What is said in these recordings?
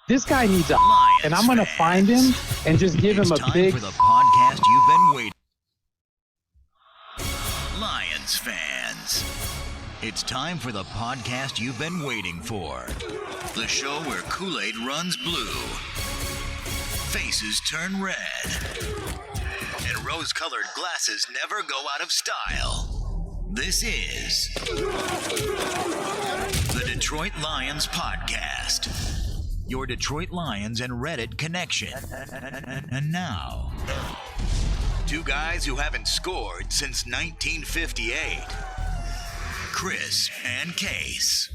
This guy needs a Lions and I'm going to find him and just give him a big... It's time for the podcast you've been waiting. Lions fans, it's time for the podcast you've been waiting for. The show where Kool-Aid runs blue, faces turn red, and rose-colored glasses never go out of style. This is the Detroit Lions Podcast. Your Detroit Lions and Reddit connection. And now, two guys who haven't scored since 1958. Chris and Case.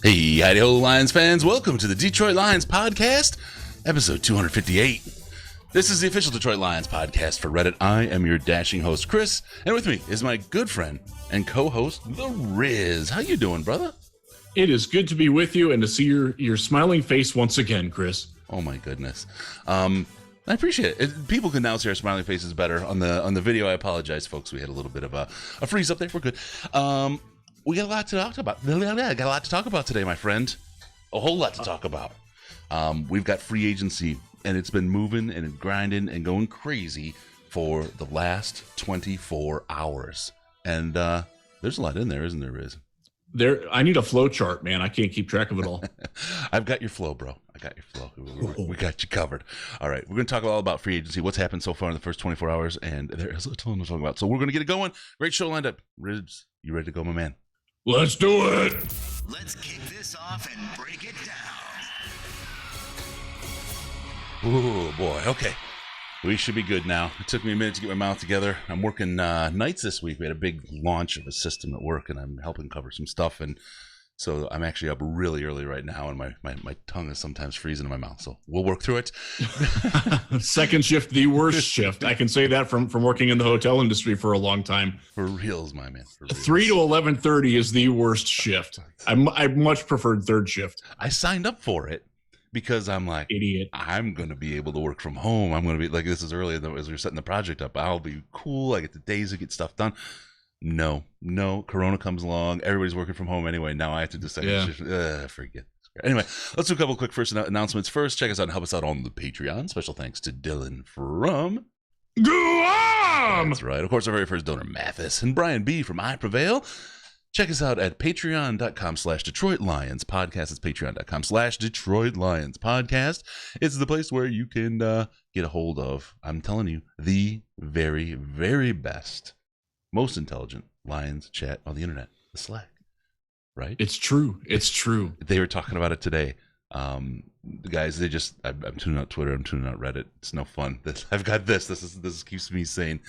Hey, howdy-ho, Lions fans. Welcome to the Detroit Lions Podcast, episode 258. This is the official Detroit Lions Podcast for Reddit. I am your dashing host, Chris, and with me is my good friend and co-host, The Riz. How you doing, brother? It is good to be with you and to see your smiling face once again, Chris. Oh my goodness. I appreciate it. People can now see our smiling faces better on the video. I apologize, folks. We had a little bit of a freeze up there. We're good. We got a lot to talk about. I got a lot to talk about today, my friend. A whole lot to talk about. We've got free agency, and it's been moving and grinding and going crazy for the last 24 hours. And there's a lot in there, isn't there, Riz? I need a flow chart, man. I can't keep track of it all. I've got your flow, bro. I got your flow. We got you covered. All right. We're going to talk all about free agency, what's happened so far in the first 24 hours, and there is a ton to talk about. So we're going to get it going. Great show lined up. Ribs, you ready to go, my man? Let's do it. Let's kick this off and break it down. Oh, boy. Okay. We should be good now. It took me a minute to get my mouth together. I'm working nights this week. We had a big launch of a system at work, and I'm helping cover some stuff. And so I'm actually up really early right now, and my tongue is sometimes freezing in my mouth. So we'll work through it. Second shift, the worst shift. I can say that from working in the hotel industry for a long time. For reals, my man. For reals. 3 to 11:30 is the worst shift. I much preferred third shift. I signed up for it because I'm like, idiot. I'm going to be able to work from home. I'm going to be like, this is early as we're setting the project up. I'll be cool. I get the days to get stuff done. No. Corona comes along. Everybody's working from home anyway. Now I have to decide. Yeah. Forget. Anyway, let's do a couple quick first announcements. First, check us out and help us out on the Patreon. Special thanks to Dylan from Guam. That's right. Of course, our very first donor, Mathis, and Brian B. from I Prevail. Check us out at patreon.com/Detroit Lions Podcast. It's patreon.com/Detroit Lions Podcast. It's the place where you can get a hold of, I'm telling you, the very, very best, most intelligent Lions chat on the internet, the Slack. Right? It's true. It's true. They were talking about it today. The guys, I'm tuning out Twitter. I'm tuning out Reddit. It's no fun. I've got this. This keeps me sane.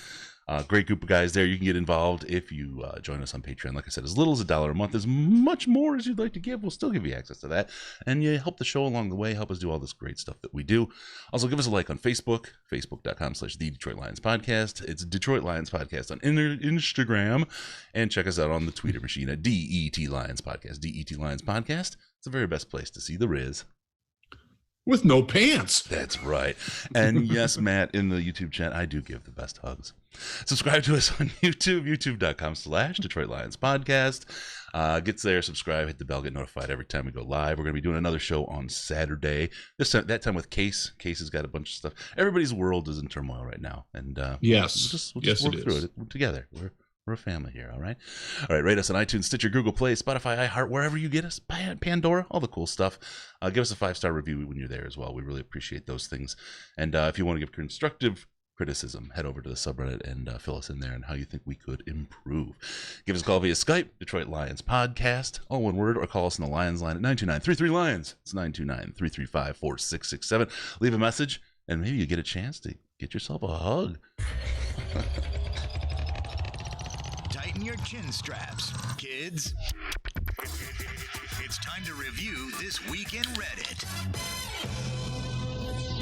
Great group of guys there. You can get involved if you join us on Patreon. Like I said, as little as $1 a month, as much more as you'd like to give. We'll still give you access to that. And you help the show along the way. Help us do all this great stuff that we do. Also, give us a like on Facebook, facebook.com/The Detroit Lions Podcast. It's Detroit Lions Podcast on Instagram. And check us out on the Twitter machine at DET Lions Podcast. DET Lions Podcast. It's the very best place to see the Riz. With no pants. That's right. And yes, Matt, in the YouTube chat, I do give the best hugs. Subscribe to us on YouTube, youtube.com/Detroit Lions Podcast. Get there, subscribe, hit the bell, get notified every time we go live. We're going to be doing another show on Saturday. That time with Case. Case has got a bunch of stuff. Everybody's world is in turmoil right now. And yes, we'll just work through it together. We're a family here, all right? All right, rate us on iTunes, Stitcher, Google Play, Spotify, iHeart, wherever you get us, Pandora, all the cool stuff. Give us a 5-star review when you're there as well. We really appreciate those things. And if you want to give constructive criticism, head over to the subreddit and fill us in there on how you think we could improve. Give us a call via Skype, Detroit Lions Podcast, all one word, or call us on the Lions line at 929-33-LIONS. It's 929-335-4667. Leave a message, and maybe you get a chance to get yourself a hug. Tighten your chin straps, kids. It's time to review This Week in Reddit.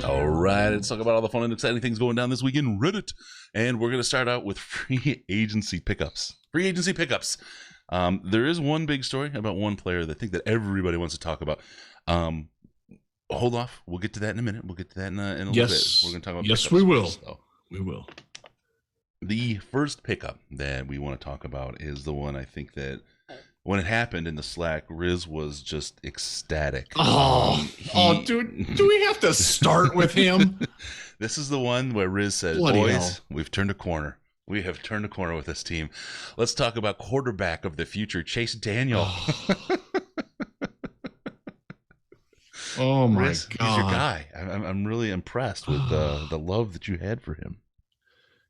All right, let's talk about all the fun and exciting things going down this week in Reddit. And we're going to start out with free agency pickups. There is one big story about one player that I think that everybody wants to talk about. Hold off. We'll get to that in a minute. We'll get to that in a little bit. We're going to talk about pickups. We will. First, we will. The first pickup that we want to talk about is the one I think that when it happened in the Slack, Riz was just ecstatic. Dude, do we have to start with him? This is the one where Riz said, Bloody boys, hell. we've turned a corner. We have turned a corner with this team. Let's talk about quarterback of the future, Chase Daniel. Oh my Riz, God. he's your guy. I'm really impressed with the love that you had for him.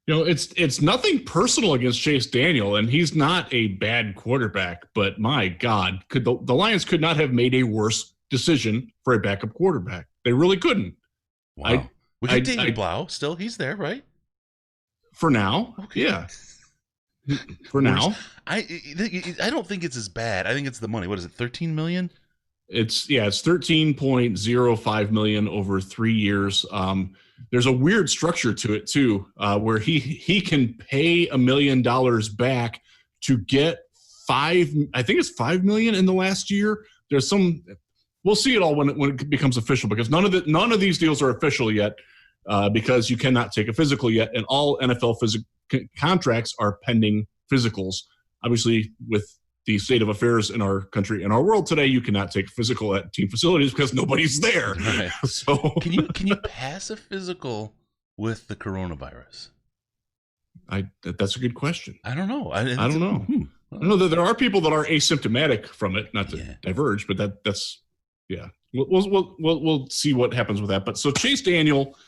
You know, it's nothing personal against Chase Daniel, and he's not a bad quarterback, but my God, the Lions could not have made a worse decision for a backup quarterback. They really couldn't. Wow. We got David Blau still. He's there, right? For now. Okay. Yeah. For now. I don't think it's as bad. I think it's the money. What is it, 13 million? It's 13.05 million over 3 years. There's a weird structure to it too, where he can pay $1 million back to get $5 million in the last year. There's some, we'll see it all when it becomes official, because none of these deals are official yet, because you cannot take a physical yet, and all NFL contracts are pending physicals. Obviously, with the state of affairs in our country and our world today, you cannot take a physical at team facilities because nobody's there. Right. So can you pass a physical with the coronavirus? That's a good question. I don't know. I don't know. I know that there are people that are asymptomatic from it, not to diverge, but that's We'll see what happens with that. But so Chase Daniel,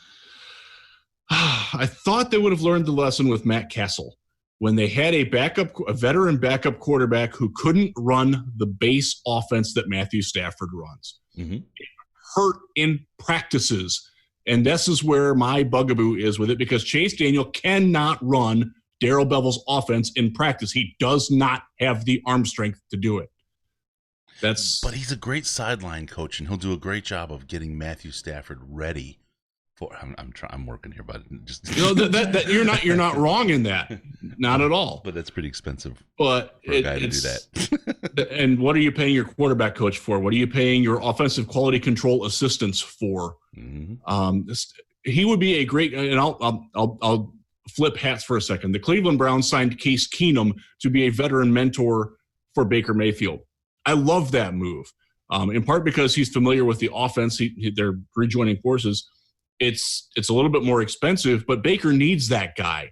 I thought they would have learned the lesson with Matt Castle when they had a veteran backup quarterback who couldn't run the base offense that Matthew Stafford runs. Mm-hmm. It hurt in practices. And this is where my bugaboo is with it, because Chase Daniel cannot run Darrell Bevell's offense in practice. He does not have the arm strength to do it. But he's a great sideline coach, and he'll do a great job of getting Matthew Stafford ready. I'm working here, but just that you're not wrong in that, not at all. But that's pretty expensive. But for a guy to do that. And what are you paying your quarterback coach for? What are you paying your offensive quality control assistants for? Mm-hmm. He would be a great. And I'll flip hats for a second. The Cleveland Browns signed Case Keenum to be a veteran mentor for Baker Mayfield. I love that move, in part because he's familiar with the offense. They're rejoining forces. It's a little bit more expensive, but Baker needs that guy.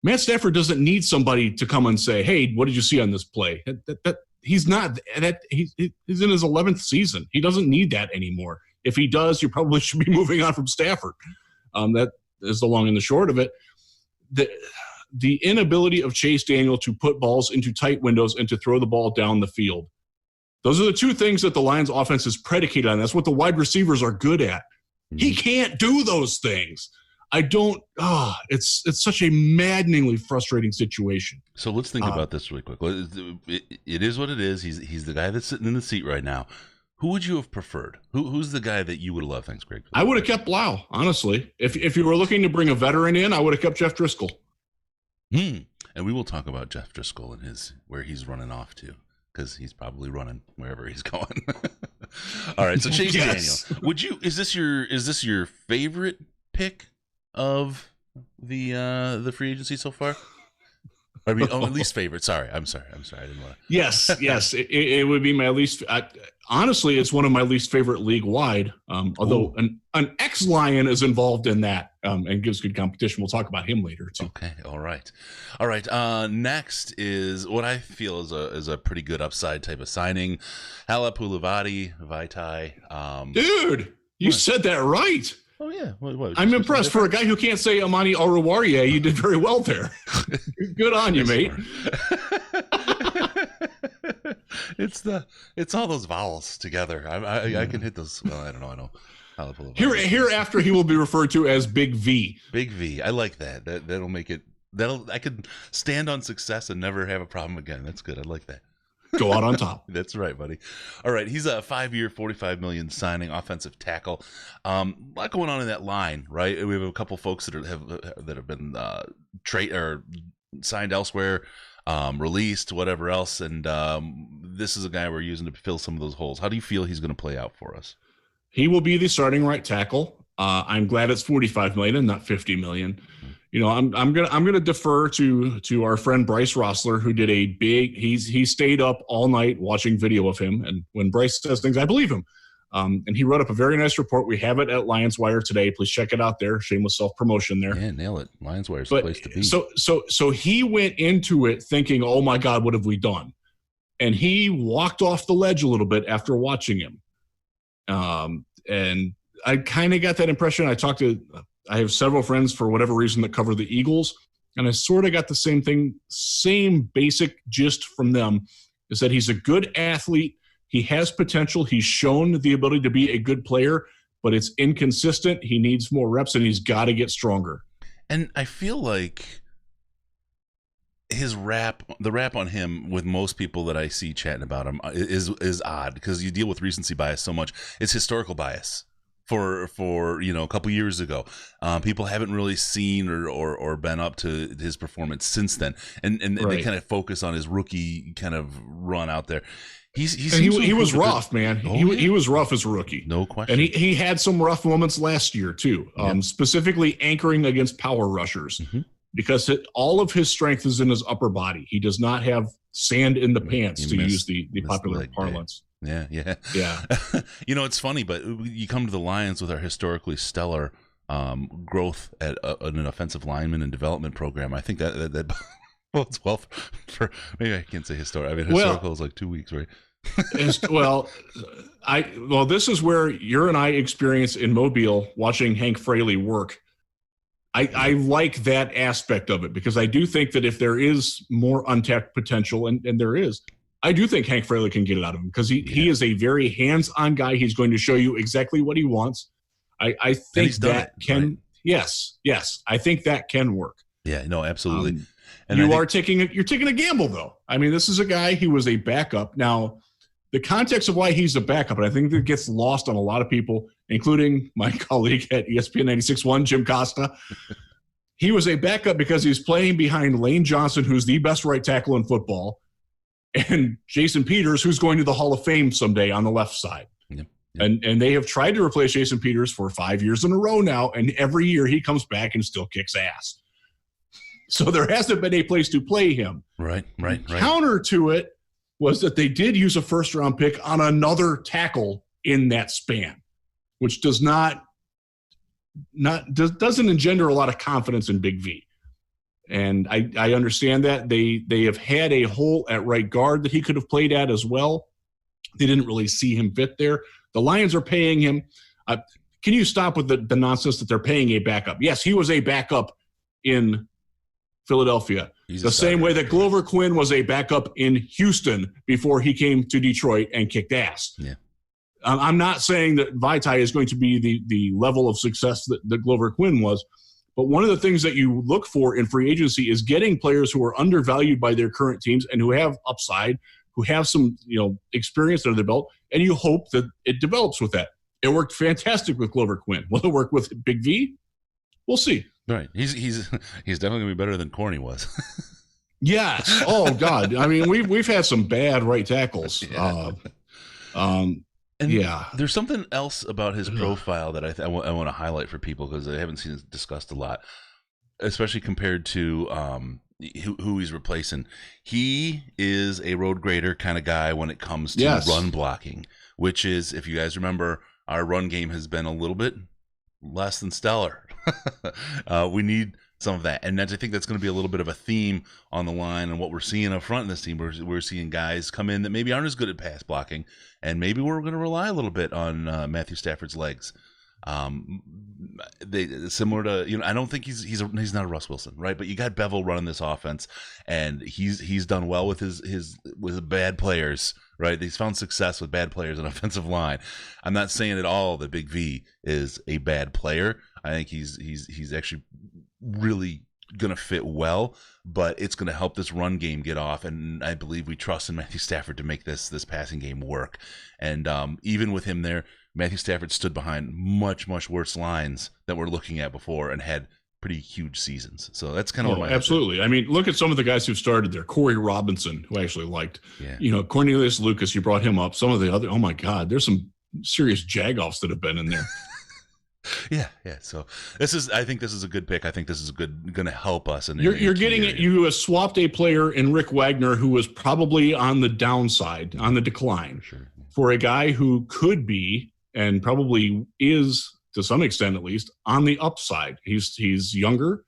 Matt Stafford doesn't need somebody to come and say, "Hey, what did you see on this play?" He's not that. He's in his 11th season. He doesn't need that anymore. If he does, you probably should be moving on from Stafford. That is the long and the short of it. The inability of Chase Daniel to put balls into tight windows and to throw the ball down the field. Those are the two things that the Lions offense is predicated on. That's what the wide receivers are good at. He can't do those things. It's such a maddeningly frustrating situation. So let's think about this really quick. It is what it is. He's the guy that's sitting in the seat right now. Who would you have preferred? Who's the guy that you would have loved? Thanks, Greg. I would have kept Blau, honestly. If you were looking to bring a veteran in, I would have kept Jeff Driscoll. And we will talk about Jeff Driscoll and where he's running off to, because he's probably running wherever he's going. All right, so Chase Daniel, is this your favorite pick of the free agency so far? I mean, at least favorite. I'm sorry. I didn't want to. Yes. It would be my least. Honestly, it's one of my least favorite league wide. Although an ex-Lion is involved in that and gives good competition. We'll talk about him later too. Okay. All right. Next is what I feel is a pretty good upside type of signing, Halapoulivaati Vaitai. Dude, you said that right. Oh yeah, what, I'm impressed for a guy who can't say Amani Oruwariye. You did very well there. Good on you, mate. It's all those vowels together. I can hit those. Well, I don't know. I know. Hereafter, he will be referred to as Big V. Big V. I like that. That'll make it. I could stand on success and never have a problem again. That's good. I like that. Go out on top. That's right, buddy. All right, he's a 5-year, $45 million signing, offensive tackle. A lot going on in that line, right? We have a couple folks that have been signed elsewhere, released, whatever else, and this is a guy we're using to fill some of those holes. How do you feel he's going to play out for us? He will be the starting right tackle. I'm glad it's $45 million and not $50 million. I'm gonna defer to our friend Bryce Rossler, who did he stayed up all night watching video of him, and when Bryce says things, I believe him. And he wrote up a very nice report. We have it at Lions Wire today. Please check it out there. Shameless self-promotion there. Yeah, nail it. Lions Wire is the place to be. So he went into it thinking, oh my God, what have we done? And he walked off the ledge a little bit after watching him. And I kind of got that impression. I have several friends, for whatever reason, that cover the Eagles. And I sort of got the same basic gist from them, is that he's a good athlete. He has potential. He's shown the ability to be a good player, but it's inconsistent. He needs more reps, and he's got to get stronger. And I feel like the rap on him with most people that I see chatting about him is odd, because you deal with recency bias so much. It's historical bias. For a couple years ago, people haven't really seen or been up to his performance since then, and right. They kind of focus on his rookie kind of run out there. He was rough, man. He was rough as a rookie, no question. And he had some rough moments last year too, specifically anchoring against power rushers, because all of his strength is in his upper body. He does not have sand in the pants, to use the popular parlance. Yeah. It's funny, but you come to the Lions with our historically stellar growth at an offensive lineman and development program. I think that bodes well for maybe I can't say historical. I mean, historical is like 2 weeks, right? This is where you and I experience in Mobile watching Hank Fraley work. I like that aspect of it, because I do think that if there is more untapped potential, and there is, I do think Hank Fraley can get it out of him, because he is a very hands-on guy. He's going to show you exactly what he wants. I think that can, right? Yes. I think that can work. Yeah, no, absolutely. And you're taking a gamble, though. I mean, this is a guy who was a backup. Now, the context of why he's a backup, and I think that gets lost on a lot of people, including my colleague at ESPN 96.1, Jim Costa. He was a backup because he's playing behind Lane Johnson, who's the best right tackle in football, and Jason Peters, who's going to the Hall of Fame someday on the left side. Yep. And they have tried to replace Jason Peters for 5 years in a row now, and every year he comes back and still kicks ass. So there hasn't been a place to play him. Right. Counter to it was that they did use a first-round pick on another tackle in that span, which doesn't engender a lot of confidence in Big V. And I understand that. They have had a hole at right guard that he could have played at as well. They didn't really see him fit there. The Lions are paying him. Can you stop with the nonsense that they're paying a backup? Yes, he was a backup in Philadelphia. The same way that Glover Quinn was a backup in Houston before he came to Detroit and kicked ass. Yeah. I'm not saying that Vaitai is going to be the level of success that Glover Quinn was, but one of the things that you look for in free agency is getting players who are undervalued by their current teams and who have upside, who have some experience under their belt, and you hope that it develops with that. It worked fantastic with Glover Quinn. Will it work with Big V? We'll see. Right. He's definitely gonna be better than Corny was. Yes. Oh God. I mean, we've had some bad right tackles. Yeah. Yeah. There's something else about his profile that I want to highlight for people, because I haven't seen it discussed a lot, especially compared to who he's replacing. He is a road grader kind of guy when it comes to run blocking, which is, if you guys remember, our run game has been a little bit less than stellar. We need some of that, and I think that's going to be a little bit of a theme on the line, and what we're seeing up front in this team. We're seeing guys come in that maybe aren't as good at pass blocking, and maybe we're going to rely a little bit on Matthew Stafford's legs. They similar to, I don't think he's not a Russ Wilson, right? But you got Bevel running this offense, and he's done well with his bad players, right? He's found success with bad players on offensive line. I'm not saying at all that Big V is a bad player. I think he's actually really going to fit well, but it's going to help this run game get off, and I believe we trust in Matthew Stafford to make this passing game work. And even with him there, Matthew Stafford stood behind much, much worse lines that we're looking at before and had pretty huge seasons. So that's kind of what absolutely. I mean, look at some of the guys who've started there. Corey Robinson, who I actually liked. Yeah. Cornelius Lucas, you brought him up. Some of the other, oh my God, there's some serious jagoffs that have been in there. Yeah. So I think this is a good pick. I think this is going to help us. And you're getting it. You have swapped a player in Rick Wagner who was probably on the downside, on the decline, for a guy who could be and probably is, to some extent at least, on the upside. He's younger,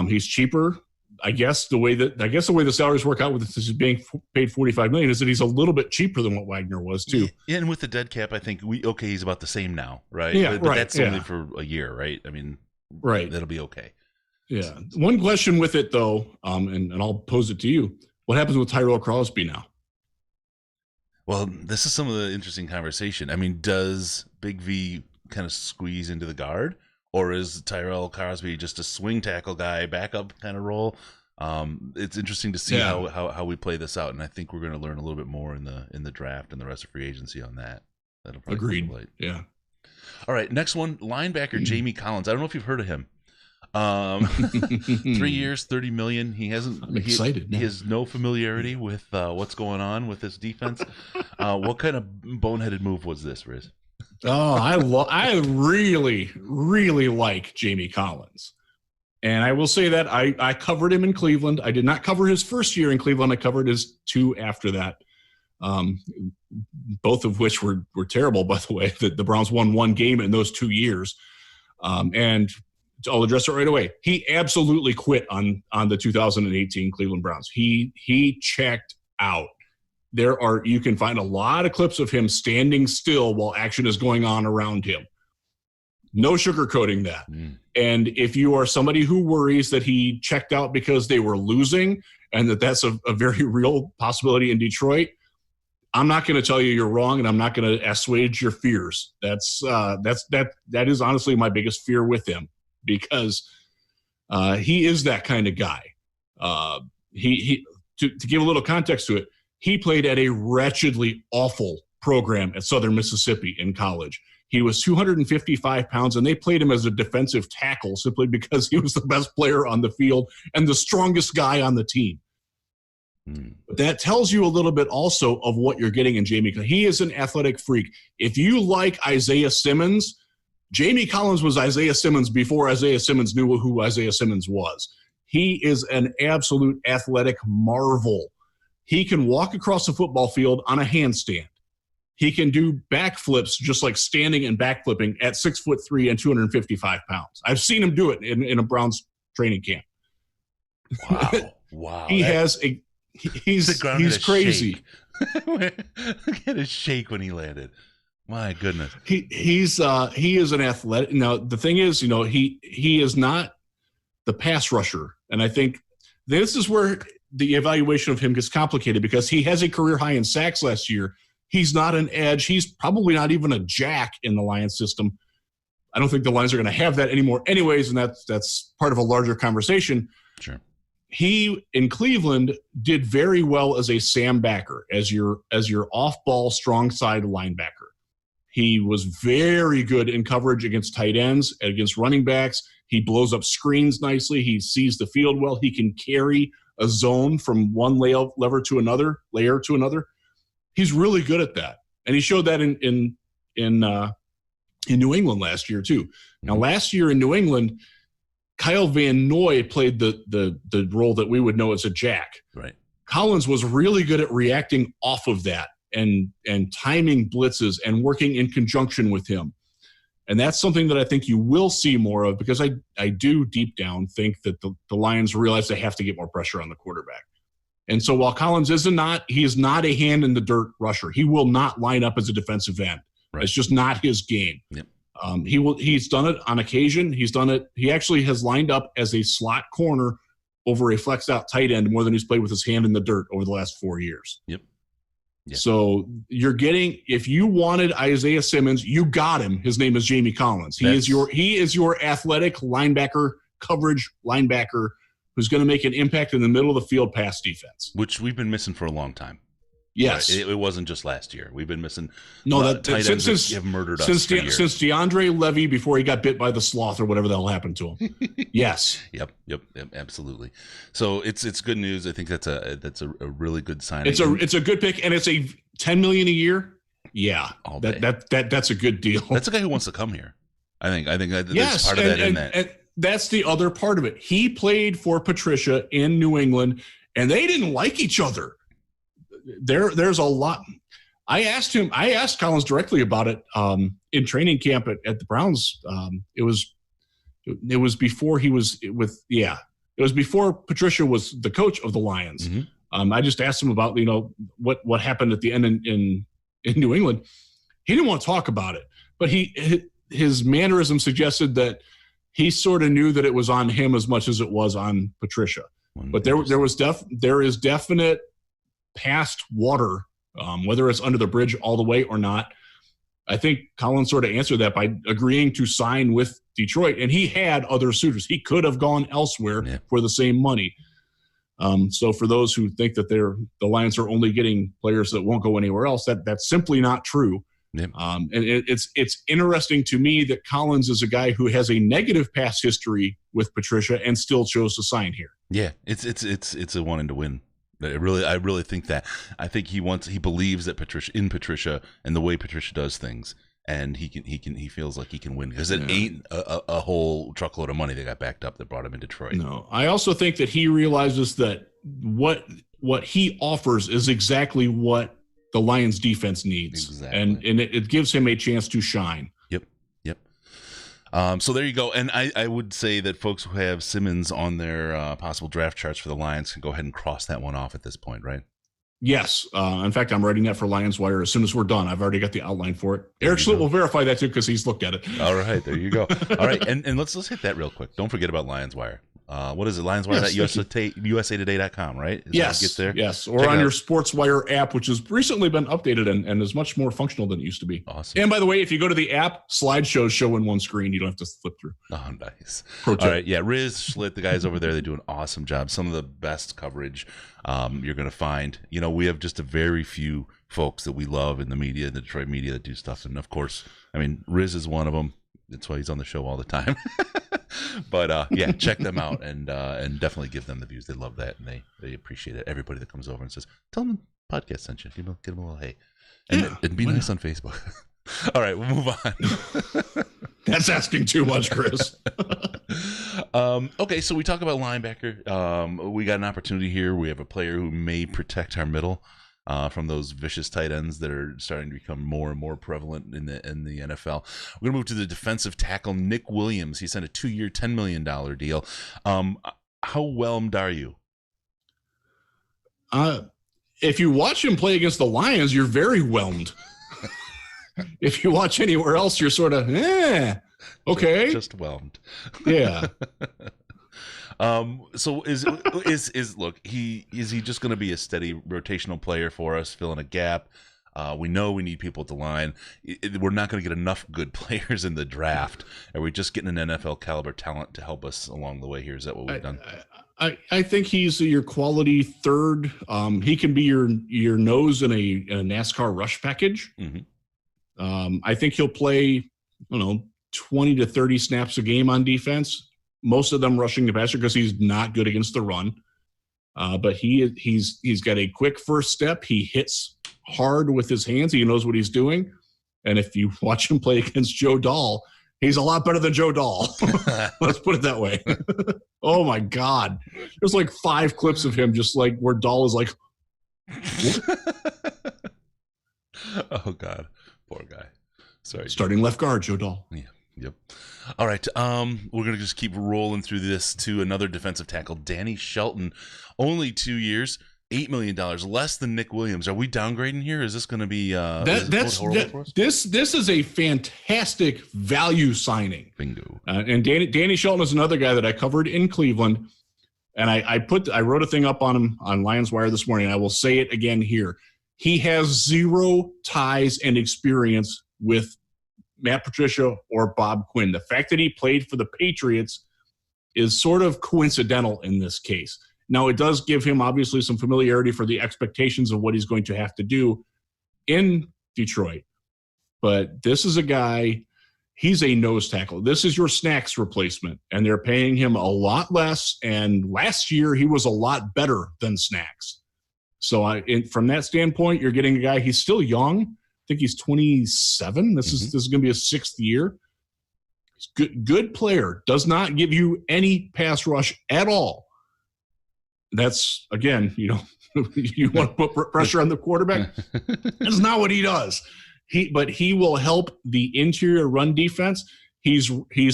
he's cheaper. I guess the way the salaries work out with this is being paid $45 million is that he's a little bit cheaper than what Wagner was too. Yeah, and with the dead cap, I think he's about the same now, right? Yeah, but that's only for a year, right? I mean, right, that'll be okay. Yeah. One question with it though, and I'll pose it to you: what happens with Tyrell Crosby now? Well, this is some of the interesting conversation. I mean, does Big V kind of squeeze into the guard? Or is Tyrell Crosby just a swing tackle guy, backup kind of role? It's interesting to see how we play this out, and I think we're going to learn a little bit more in the draft and the rest of free agency on that. That'll probably Agreed. Late. Yeah. All right, next one, linebacker Jamie Collins. I don't know if you've heard of him. 3 years, $30 million. He hasn't. I'm excited. He has no familiarity with what's going on with this defense. What kind of boneheaded move was this, Riz? Oh, I really, really like Jamie Collins. And I will say that I covered him in Cleveland. I did not cover his first year in Cleveland. I covered his 2 after that, both of which were terrible, by the way. The Browns won 1 game in those 2 years. And I'll address it right away. He absolutely quit on the 2018 Cleveland Browns. He checked out. You can find a lot of clips of him standing still while action is going on around him. No sugarcoating that. And if you are somebody who worries that he checked out because they were losing and that's a very real possibility in Detroit, I'm not going to tell you you're wrong, and I'm not going to assuage your fears. That is honestly my biggest fear with him, because he is that kind of guy. To give a little context to it, he played at a wretchedly awful program at Southern Mississippi in college. He was 255 pounds, and they played him as a defensive tackle simply because he was the best player on the field and the strongest guy on the team. But that tells you a little bit also of what you're getting in Jamie. He is an athletic freak. If you like Isaiah Simmons, Jamie Collins was Isaiah Simmons before Isaiah Simmons knew who Isaiah Simmons was. He is an absolute athletic marvel. He can walk across the football field on a handstand. He can do backflips just like standing and backflipping at 6'3" and 255 pounds. I've seen him do it in a Browns training camp. Wow. He's crazy. Look at his shake when he landed. My goodness. He is an athletic. Now the thing is, he is not the pass rusher, and I think this is where the evaluation of him gets complicated, because he has a career high in sacks last year. He's not an edge. He's probably not even a jack in the Lions system. I don't think the Lions are going to have that anymore anyways, and that's part of a larger conversation. Sure. He, in Cleveland, did very well as a Sam backer, as your off-ball strong side linebacker. He was very good in coverage against tight ends, against running backs. He blows up screens nicely. He sees the field well. He can carry a zone from one layer to another. He's really good at that, and he showed that in New England last year too. Now, last year in New England, Kyle Van Noy played the role that we would know as a jack. Right. Collins was really good at reacting off of that and timing blitzes and working in conjunction with him. And that's something that I think you will see more of, because I do deep down think that the Lions realize they have to get more pressure on the quarterback. And so while Collins he is not a hand in the dirt rusher. He will not line up as a defensive end. Right. It's just not his game. Yep. He's done it on occasion. He actually has lined up as a slot corner over a flexed out tight end more than he's played with his hand in the dirt over the last 4 years. Yep. Yeah. So if you wanted Isaiah Simmons, you got him. His name is Jamie Collins. He is your athletic linebacker, coverage linebacker, who's going to make an impact in the middle of the field pass defense, which we've been missing for a long time. Yes, right? It wasn't just last year. We've been missing. Tight ends since have murdered us since DeAndre Levy, before he got bit by the sloth or whatever the hell happened to him. Yes. Yep. Absolutely. So it's good news. I think that's a really good sign. It's a good pick, and it's a $10 million a year. Yeah, that's a good deal. That's a guy who wants to come here. I think that there's part of that in that. And that's the other part of it. He played for Patricia in New England, and they didn't like each other. There's a lot. I asked Collins directly about it in training camp at the Browns. It was before he was with, it was before Patricia was the coach of the Lions. Mm-hmm. I just asked him about, what happened at the end in New England. He didn't want to talk about it, but his mannerism suggested that he sort of knew that it was on him as much as it was on Patricia. But there is definite past water, whether it's under the bridge all the way or not. I think Collins sort of answered that by agreeing to sign with Detroit, and he had other suitors. He could have gone elsewhere for the same money. So for those who think that the Lions are only getting players that won't go anywhere else, that's simply not true. Yep. And it's interesting to me that Collins is a guy who has a negative past history with Patricia and still chose to sign here. Yeah, it's a wanting to win. I really think that. I think he believes that Patricia and the way Patricia does things, and he feels like he can win because it ain't a whole truckload of money that got backed up that brought him in Detroit. No, I also think that he realizes that what he offers is exactly what the Lions defense needs. Exactly. And it gives him a chance to shine. Yep. So there you go. And I would say that folks who have Simmons on their possible draft charts for the Lions can go ahead and cross that one off at this point, right? Yes. In fact, I'm writing that for Lions Wire as soon as we're done. I've already got the outline for it. Eric Schlitt will verify that too because he's looked at it. All right. There you go. All right. And let's hit that real quick. Don't forget about Lions Wire. What is it? LionsWire.usatoday.com, right? Yes. Yes. Or on your SportsWire app, which has recently been updated and is much more functional than it used to be. Awesome. And by the way, if you go to the app, slideshows show in one screen. You don't have to flip through. Oh, nice. All right. Yeah. Riz, Schlitt, the guys over there, they do an awesome job. Some of the best coverage you're going to find. We have just a very few folks that we love in the media, the Detroit media, that do stuff. And of course, Riz is one of them. That's why he's on the show all the time. But check them out and definitely give them the views. They love that and they appreciate it. Everybody that comes over and says, "Tell them the podcast sent you." Give them a little hey, and be nice on Facebook. All right, we'll move on. That's asking too much, Chris. Okay, so we talk about linebacker. We got an opportunity here. We have a player who may protect our middle from those vicious tight ends that are starting to become more and more prevalent in the NFL. We're gonna move to the defensive tackle Nick Williams. He signed a 2-year, $10 million deal. How whelmed are you? If you watch him play against the Lions, you're very whelmed. If you watch anywhere else, you're sort of okay, just whelmed. Yeah. So is he just going to be a steady rotational player for us, filling a gap? We know we need people at the line. We're not going to get enough good players in the draft. Are we just getting an NFL caliber talent to help us along the way here? Is that what we've done? I think he's your quality third. He can be your nose in a NASCAR rush package. Mm-hmm. I think he'll play, 20 to 30 snaps a game on defense. Most of them rushing the passer because he's not good against the run. But he's got a quick first step. He hits hard with his hands. He knows what he's doing. And if you watch him play against Joe Dahl, he's a lot better than Joe Dahl. Let's put it that way. Oh my God. There's like 5 clips of him just like where Dahl is like, oh God, poor guy. Sorry. Starting left guard, Joe Dahl. Yeah. Yep. All right. We're going to just keep rolling through this to another defensive tackle, Danny Shelton. Only 2 years, $8 million, less than Nick Williams. Are we downgrading here? Is this going to be this is a fantastic value signing. Bingo. And Danny Shelton is another guy that I covered in Cleveland, and I wrote a thing up on him on Lions Wire this morning. I will say it again here. He has 0 ties and experience with Matt Patricia or Bob Quinn. The fact that he played for the Patriots is sort of coincidental in this case. Now, it does give him obviously some familiarity for the expectations of what he's going to have to do in Detroit. But this is a guy, he's a nose tackle. This is your Snacks replacement, and they're paying him a lot less. And last year, he was a lot better than Snacks. So from that standpoint, you're getting a guy, he's still young. I think he's 27. This is going to be his 6th year. Good player, does not give you any pass rush at all. That's, again, you want to put pressure on the quarterback. That's not what he does. But he will help the interior run defense. He's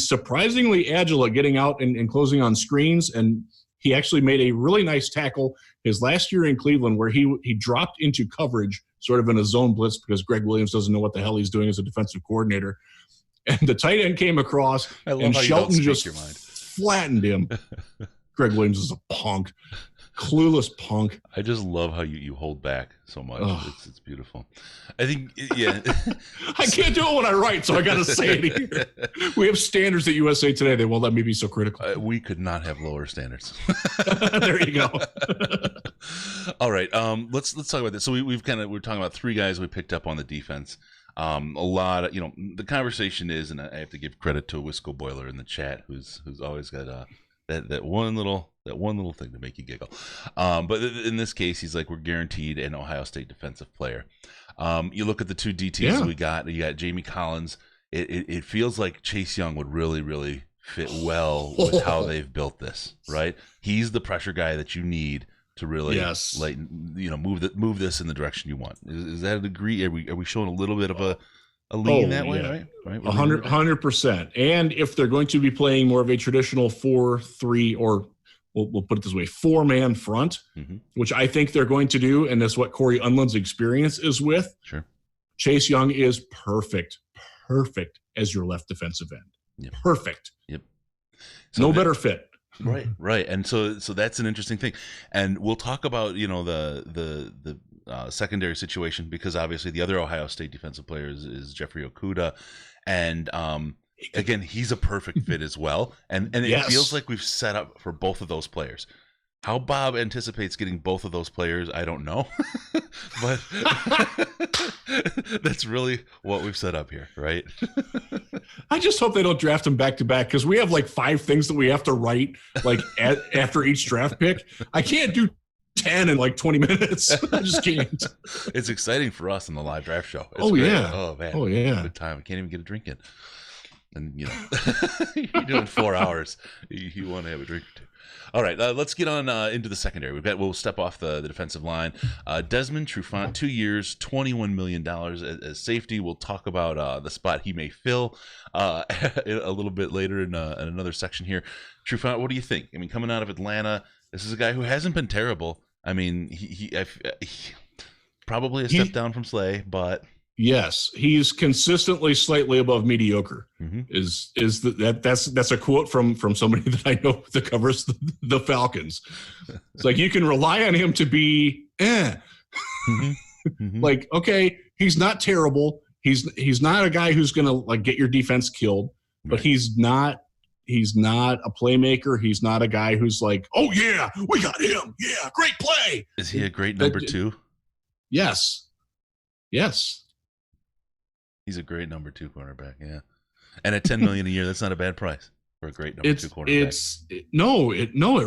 surprisingly agile at getting out and closing on screens, and he actually made a really nice tackle his last year in Cleveland where he dropped into coverage sort of in a zone blitz because Greg Williams doesn't know what the hell he's doing as a defensive coordinator. And the tight end came across, and Shelton just flattened him. Greg Williams is a punk. Clueless punk. I just love how you hold back so much. It's beautiful. I think, yeah. I can't do it when I write, so I got to say it here. We have standards at USA Today. They won't let me be so critical. We could not have lower standards. There you go. All right. Let's talk about this. So we're talking about three guys we picked up on the defense. A lot of, the conversation is, and I have to give credit to Wisco Boiler in the chat, who's always got that one little thing to make you giggle. But in this case, he's like, we're guaranteed an Ohio State defensive player. You look at the two DTs we got. You got Jamie Collins. It feels like Chase Young would really, really fit well with how they've built this, right? He's the pressure guy that you need to really move this in the direction you want. Is that a degree? Are we showing a little bit of a lean that way, right? 100%. And if they're going to be playing more of a traditional 4-3, or we'll put it this way, 4-man front, which I think they're going to do, and that's what Corey Unland's experience is with. Sure. Chase Young is perfect as your left defensive end. Yep. Perfect. Yep. So better fit. Right. And so that's an interesting thing. And we'll talk about, the secondary situation, because obviously the other Ohio State defensive player is Jeffrey Okudah. And again, he's a perfect fit as well. And it feels like we've set up for both of those players. How Bob anticipates getting both of those players, I don't know. But that's really what we've set up here, right? I just hope they don't draft them back to back, because we have like 5 things that we have to write after each draft pick. I can't do 10 in like 20 minutes. I just can't. It's exciting for us in the live draft show. It's great. Yeah. Oh man. Oh yeah. Good time. I can't even get a drink in. And you're doing 4 hours. You want to have a drink or two. All right, let's get on into the secondary. We'll step off the defensive line. Desmond Trufant, 2 years, $21 million as safety. We'll talk about the spot he may fill a little bit later in another section here. Trufant, what do you think? I mean, coming out of Atlanta, this is a guy who hasn't been terrible. I mean, he probably a step down from Slay, but yes, he's consistently slightly above mediocre. That's a quote from somebody that I know that covers the Falcons. It's like, you can rely on him to be like, okay, he's not terrible. He's not a guy who's gonna like get your defense killed, but he's not a playmaker. He's not a guy who's like, oh yeah, we got him. Yeah, great play. Is he a great number 2? Yes. He's a great number 2 cornerback, yeah. And at $10 million a year, that's not a bad price for a great number 2 cornerback. It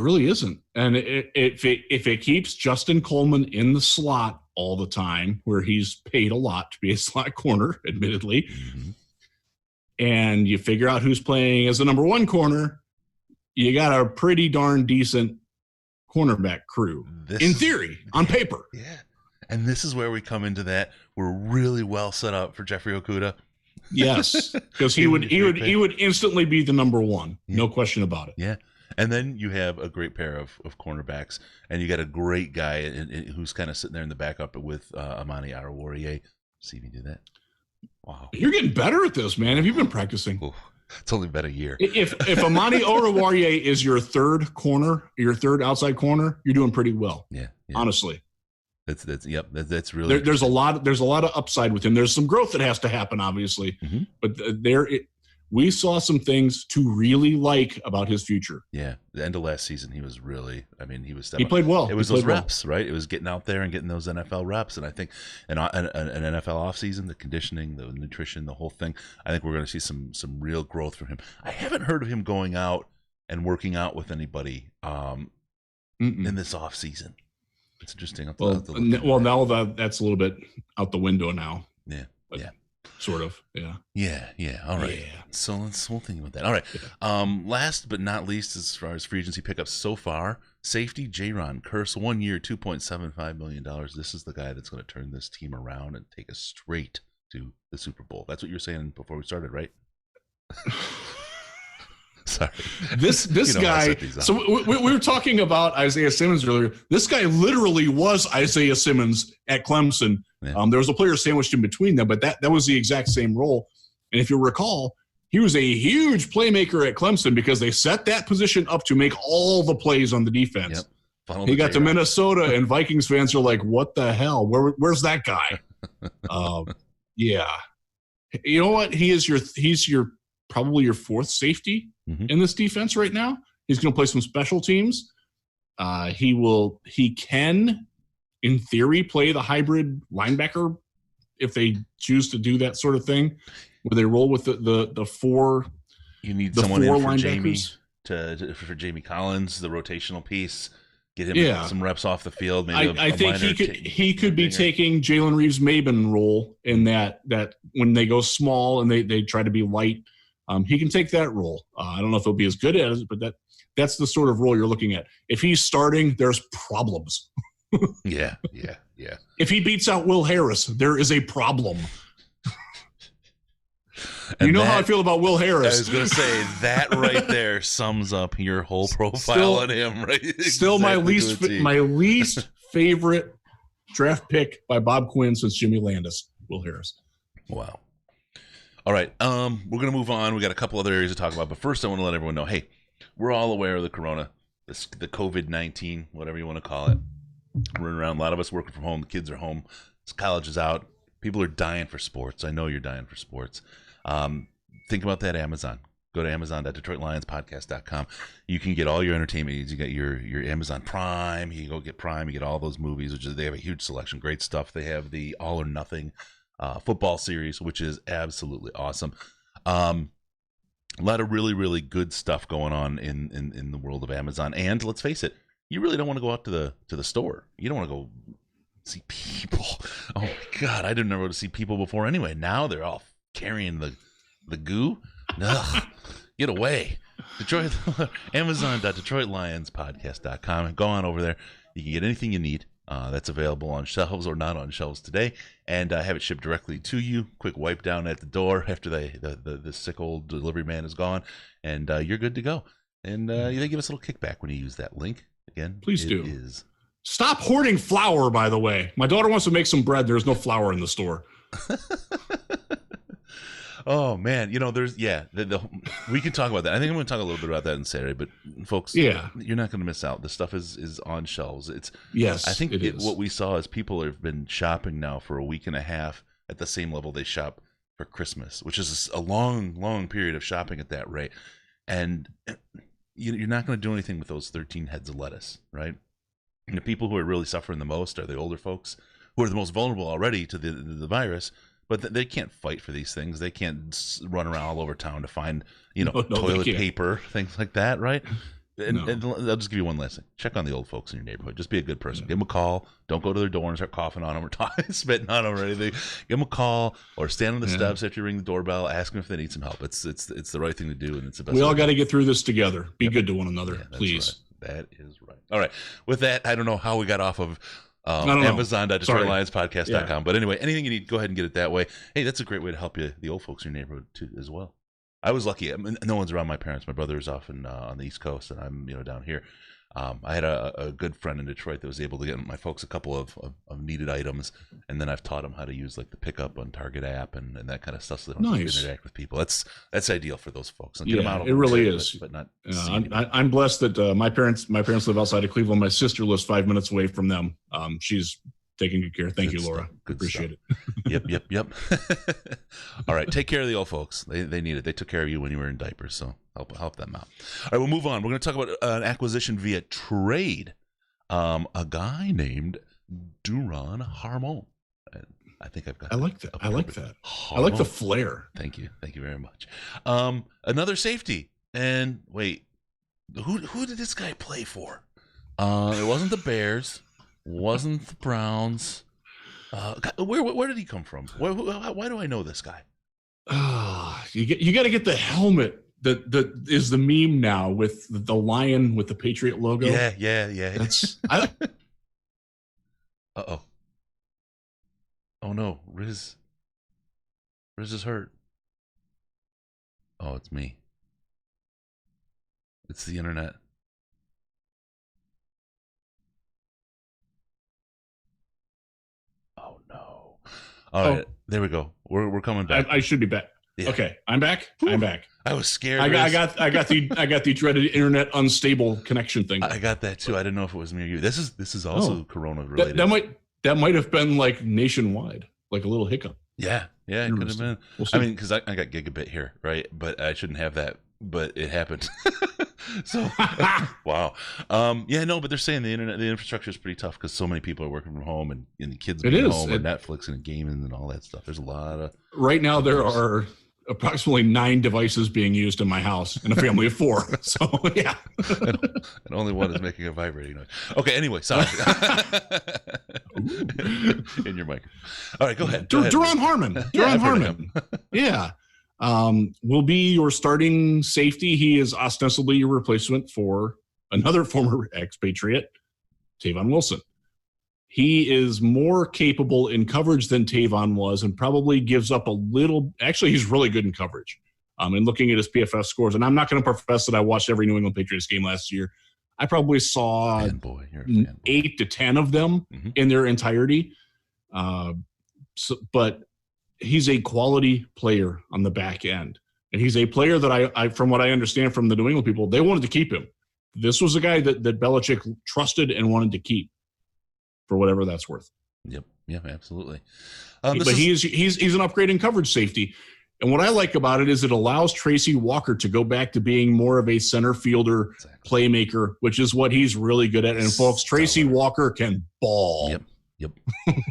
really isn't. And if it keeps Justin Coleman in the slot all the time, where he's paid a lot to be a slot corner, admittedly, and you figure out who's playing as the number 1 corner, you got a pretty darn decent cornerback crew, in theory, on paper. Yeah. And this is where we come into that. We're really well set up for Jeffrey Okudah. Yes, because he would instantly be the number 1, no question about it. Yeah, and then you have a great pair of cornerbacks, and you got a great guy who's kind of sitting there in the backup with Amani Oruwariye. See if you do that. Wow, you're getting better at this, man. Have you been practicing? Ooh, it's only been a year. If Amani Oruwariye is your third corner, your third outside corner, you're doing pretty well. Yeah. Honestly. That's really there's a lot of upside with him. There's some growth that has to happen, obviously, but we saw some things to really like about his future. Yeah, the end of last season, he was really. I mean, he played well. It was those reps, right? It was getting out there and getting those NFL reps, and I think an NFL offseason, the conditioning, the nutrition, the whole thing. I think we're going to see some real growth from him. I haven't heard of him going out and working out with anybody in this offseason. It's interesting. Now that's a little bit out the window now. Yeah. sort of. Yeah. All right. Yeah. So we'll think about that. All right. Yeah. Last but not least, as far as free agency pickups so far, safety Jayron Kearse, 1 year, $2.75 million. This is the guy that's going to turn this team around and take us straight to the Super Bowl. That's what you were saying before we started, right? Sorry. This guy. So we were talking about Isaiah Simmons earlier. This guy literally was Isaiah Simmons at Clemson. Yeah. There was a player sandwiched in between them, but that was the exact same role. And if you recall, he was a huge playmaker at Clemson because they set that position up to make all the plays on the defense. Yep. He got to Minnesota, and Vikings fans are like, "What the hell? Where's that guy?" Yeah. You know what? He's your probably your fourth safety in this defense right now. He's going to play some special teams. He can, in theory, play the hybrid linebacker if they choose to do that sort of thing, where they roll with the four. You need someone in for Jamie linebackers. for Jamie Collins, the rotational piece. Get him some reps off the field. Maybe I think he could be taking Jalen Reeves-Maben role in that when they go small and they try to be light. He can take that role. I don't know if he'll be as good as it, but that's the sort of role you're looking at. If he's starting, there's problems. Yeah. If he beats out Will Harris, there is a problem. You know how I feel about Will Harris. I was going to say that right there sums up your whole profile on him, right? Still exactly my least favorite draft pick by Bob Quinn since Jimmy Landis, Will Harris. Wow. All right, we're going to move on. We got a couple other areas to talk about, but first I want to let everyone know, hey, we're all aware of the corona, the COVID-19, whatever you want to call it. Running around, a lot of us working from home. The kids are home. College is out. People are dying for sports. I know you're dying for sports. Think about that Amazon. Go to amazon.detroitlionspodcast.com. You can get all your entertainment needs. You got your Amazon Prime. You can go get Prime. You get all those movies, they have a huge selection. Great stuff. They have the All or Nothing football series, which is absolutely awesome. A lot of really, really good stuff going on in the world of Amazon. And let's face it, you really don't want to go out to the store. You don't want to go see people. Oh my God, I didn't know to see people before anyway. Now they're all carrying the goo. Ugh, get away. Amazon.DetroitLionsPodcast.com, and go on over there. You can get anything you need that's available on shelves or not on shelves today, and have it shipped directly to you. Quick wipe down at the door after the sick old delivery man is gone, and you're good to go. And they give us a little kickback when you use that link. Again, please do. Stop hoarding flour, by the way. My daughter wants to make some bread. There's no flour in the store. Oh man, there's we can talk about that. I think I'm going to talk a little bit about that in Saturday, but folks, you're not going to miss out. The stuff is on shelves. I think what we saw is people have been shopping now for a week and a half at the same level they shop for Christmas, which is a long period of shopping at that rate. And you're not going to do anything with those 13 heads of lettuce, right? And the people who are really suffering the most are the older folks who are the most vulnerable already to the virus. But they can't fight for these things. They can't run around all over town to find, toilet paper, things like that, right? And I'll just give you one last thing. Check on the old folks in your neighborhood. Just be a good person. Give them a call. Don't go to their door and start coughing on them or spitting on them or anything. Give them a call or stand on the steps after you ring the doorbell. Ask them if they need some help. It's the right thing to do, and it's the best. We all got to get through this together. Be good to one another, please. Right. That is right. All right. With that, I don't know how we got off of Amazon.DetroitLionsPodcast.com. But anyway, anything you need, go ahead and get it that way. Hey, that's a great way to help the old folks in your neighborhood too, as well. I was lucky. I mean, no one's around my parents. My brother's off on the East Coast, and I'm down here. I had a good friend in Detroit that was able to get my folks a couple of needed items, and then I've taught them how to use like the pickup on Target app and that kind of stuff, so they don't have to interact with people. That's ideal for those folks. And get them out it really is. But not. I'm blessed that my parents live outside of Cleveland. My sister lives 5 minutes away from them. She's taking good care. Thank you, Laura. Appreciate it. Yep. All right, take care of the old folks. They need it. They took care of you when you were in diapers, so help them out. All right, we'll move on. We're going to talk about an acquisition via trade. A guy named Duron Harmon. I think I've got. I like that. I like that. I like the flair. Thank you very much. Another safety. And wait, who did this guy play for? It wasn't the Bears. Wasn't the Browns. Where did he come from? Why do I know this guy? You got to get the helmet that is the meme now with the lion with the Patriot logo. Yeah. That's Uh-oh. Oh no, Riz is hurt. Oh, it's me. It's the internet. Oh no. All right, there we go. We're coming back. I should be back. Yeah. Okay, I'm back. I'm back. I was scared. I got the dreaded internet unstable connection thing. I got that too. I didn't know if it was me or you. This is also Corona related. That might have been like nationwide, like a little hiccup. Yeah, it could have been. We'll I mean, because I got gigabit here, right? But I shouldn't have that. But it happened. So, wow. But they're saying the infrastructure is pretty tough because so many people are working from home and the kids being home and Netflix and gaming and all that stuff. There's a lot of. Right now, there are approximately 9 devices being used in my house in a family of 4. So, yeah. and only one is making a vibrating noise. Okay, anyway, sorry. In your mic. All right, go ahead. Duron Harmon. Duron Harmon. Yeah. Will be your starting safety. He is ostensibly your replacement for another former expatriate, Tavon Wilson. He is more capable in coverage than Tavon was and probably gives up a little. Actually, he's really good in coverage. And looking at his PFF scores, and I'm not going to profess that I watched every New England Patriots game last year. I probably saw 8 to 10 of them in their entirety. But he's a quality player on the back end. And he's a player that I from what I understand from the New England people, they wanted to keep him. This was a guy that Belichick trusted and wanted to keep for whatever that's worth. Yep, absolutely. But he's an upgrade in coverage safety. And what I like about it is it allows Tracy Walker to go back to being more of a center fielder playmaker, which is what he's really good at. And folks, Tracy Walker can ball. Yep.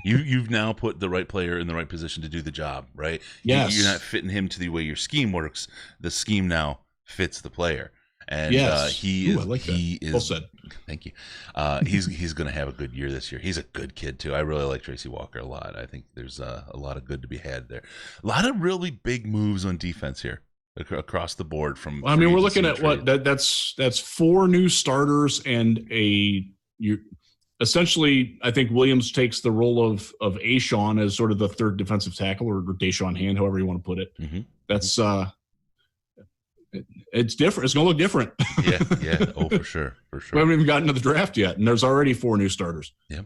You've now put the right player in the right position to do the job, right? Yes. You're not fitting him to the way your scheme works. The scheme now fits the player. And he is well said. Thank you. He's going to have a good year this year. He's a good kid too. I really like Tracy Walker a lot. I think there's a lot of good to be had there. A lot of really big moves on defense here across the board. We're looking at what that's 4 new starters and essentially, I think Williams takes the role of Ashawn as sort of the third defensive tackle, or Deshaun Hand, however you want to put it. That's it's different. It's going to look different. Yeah. Oh, for sure. We haven't even gotten to the draft yet, and there's already 4 new starters. Yep.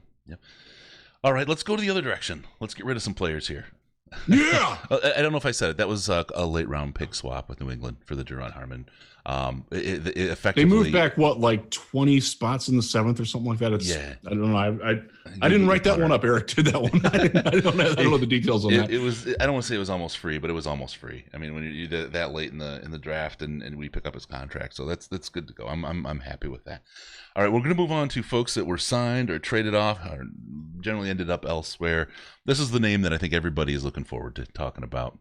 All right, let's go to the other direction. Let's get rid of some players here. Yeah. I don't know if I said it. That was a late round pick swap with New England for the Duron Harmon. It effectively, they moved back what, 20 spots in the 7th or something like that. I don't know. I didn't write that one up. Eric did that one. I don't know the details on that. It was. I don't want to say it was almost free, but it was almost free. I mean, when you that late in the draft and we pick up his contract, so that's good to go. I'm happy with that. All right, we're going to move on to folks that were signed or traded off or generally ended up elsewhere. This is the name that I think everybody is looking forward to talking about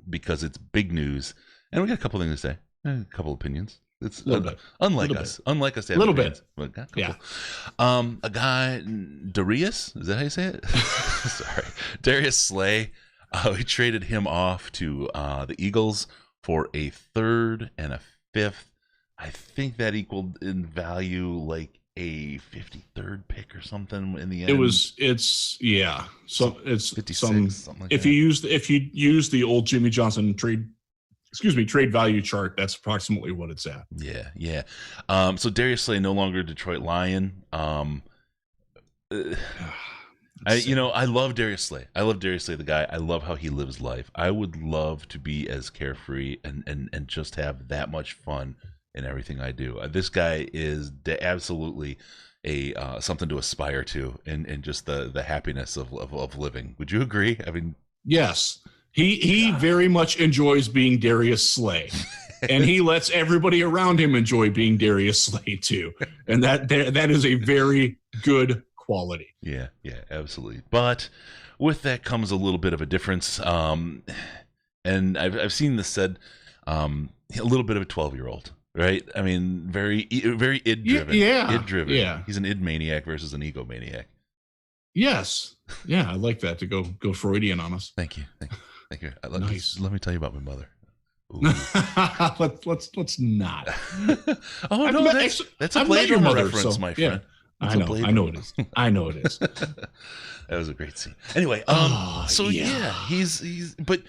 because it's big news, and we got a couple things to say. A couple opinions. It's unlike us. Unlike us. A little bit. Yeah. A guy, Darius. Is that how you say it? Sorry, Darius Slay. We traded him off to the Eagles for a 3rd and a 5th. I think that equaled in value like a 53rd pick or something in the end. So it's 56. Something like if that. you use the old Jimmy Johnson trade value chart, that's approximately what it's at. Yeah. So Darius Slay no longer Detroit Lion. I love Darius Slay. The guy. I love how he lives life. I would love to be as carefree and just have that much fun in everything I do. This guy is absolutely a something to aspire to, and just the happiness of living. Would you agree? I mean, yes. He very much enjoys being Darius Slay, and he lets everybody around him enjoy being Darius Slay too. And that is a very good quality. Yeah, absolutely. But with that comes a little bit of a difference. And I've seen this said, a little bit of a 12-year-old, right? I mean, very id-driven. Id-driven. Yeah. He's an id maniac versus an ego maniac. Yes. Yeah, I like that, to go Freudian on us. Thank you. Thank you. Nice. Let me tell you about my mother. let's not. Oh no, that's a Blade Runner reference, my friend. I know it is. I know it is. That was a great scene. Anyway, he's but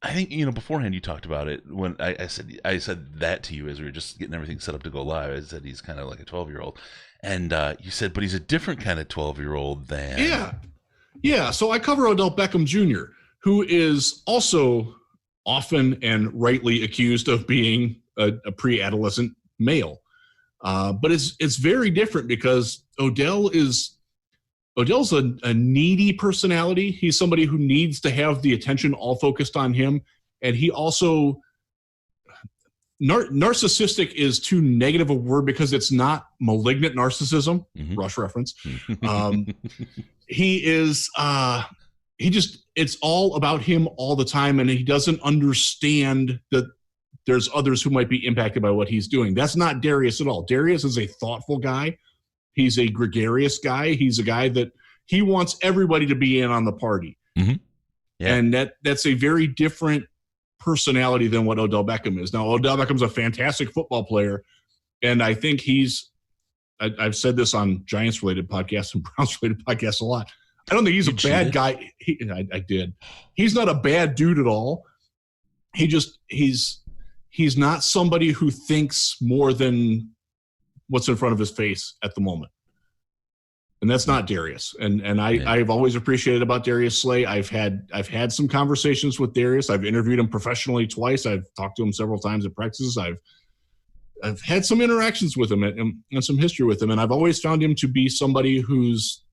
I think, beforehand you talked about it when I said that to you as we were just getting everything set up to go live. I said he's kind of like a 12-year-old, and you said, but he's a different kind of 12-year-old than yeah. So I cover Odell Beckham Jr., who is also often and rightly accused of being a pre-adolescent male, but it's very different because Odell's a needy personality. He's somebody who needs to have the attention all focused on him. And he also, narcissistic is too negative a word because it's not malignant narcissism, Rush reference. He is, it's all about him all the time. And he doesn't understand that there's others who might be impacted by what he's doing. That's not Darius at all. Darius is a thoughtful guy. He's a gregarious guy. He's a guy that he wants everybody to be in on the party. Yeah. And that's a very different personality than what Odell Beckham is. Now, Odell Beckham's a fantastic football player, and I think I've said this on Giants-related podcasts and Browns-related podcasts a lot. I don't think he's a bad guy. I did. He's not a bad dude at all. He's not somebody who thinks more than what's in front of his face at the moment. And that's not Darius. And I've always appreciated about Darius Slay. I've had some conversations with Darius. I've interviewed him professionally twice. I've talked to him several times at practices. I've had some interactions with him and some history with him. And I've always found him to be somebody who's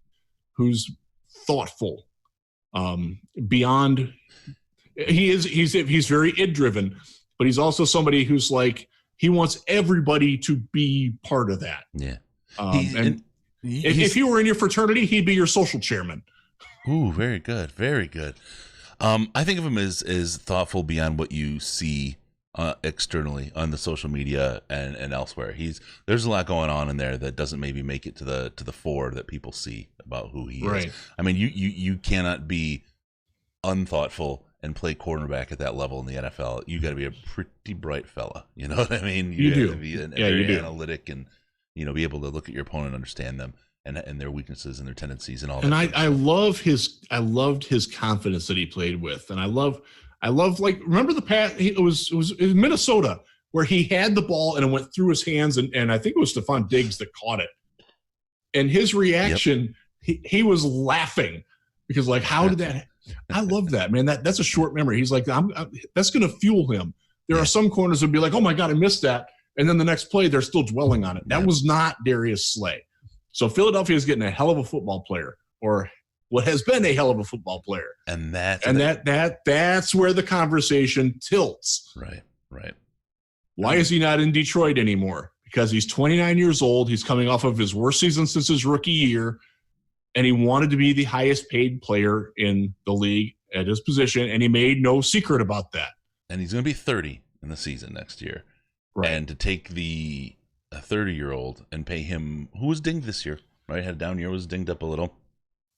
thoughtful, beyond. He's very id driven, but he's also somebody who's like, he wants everybody to be part of that. Yeah. If he were in your fraternity, he'd be your social chairman. Ooh, very good. Very good. I think of him as thoughtful beyond what you see externally on the social media and elsewhere. There's a lot going on in there that doesn't maybe make it to the fore that people see about who he is. I mean, you cannot be unthoughtful and play cornerback at that level in the NFL. You got to be a pretty bright fella. You know what I mean? You have to be very analytic and be able to look at your opponent, and understand them and their weaknesses and their tendencies and all that. And I loved his confidence that he played with, and I love like, remember the pass? It was in Minnesota where he had the ball and it went through his hands, and I think it was Stephon Diggs that caught it. And his reaction, he was laughing because, like, how did that? I love that, man. That's a short memory. He's like, that's going to fuel him. There are some corners that would be like, oh my God, I missed that. And then the next play, they're still dwelling on it. That was not Darius Slay. So Philadelphia is getting a hell of a football player, or what has been a hell of a football player. And that's where the conversation tilts. Right. Why is he not in Detroit anymore? Because he's 29 years old. He's coming off of his worst season since his rookie year. And he wanted to be the highest paid player in the league at his position, and he made no secret about that. And he's going to be 30 in the season next year. Right. And to take a 30-year-old and pay him, who was dinged this year, right? Had a down year, was dinged up a little,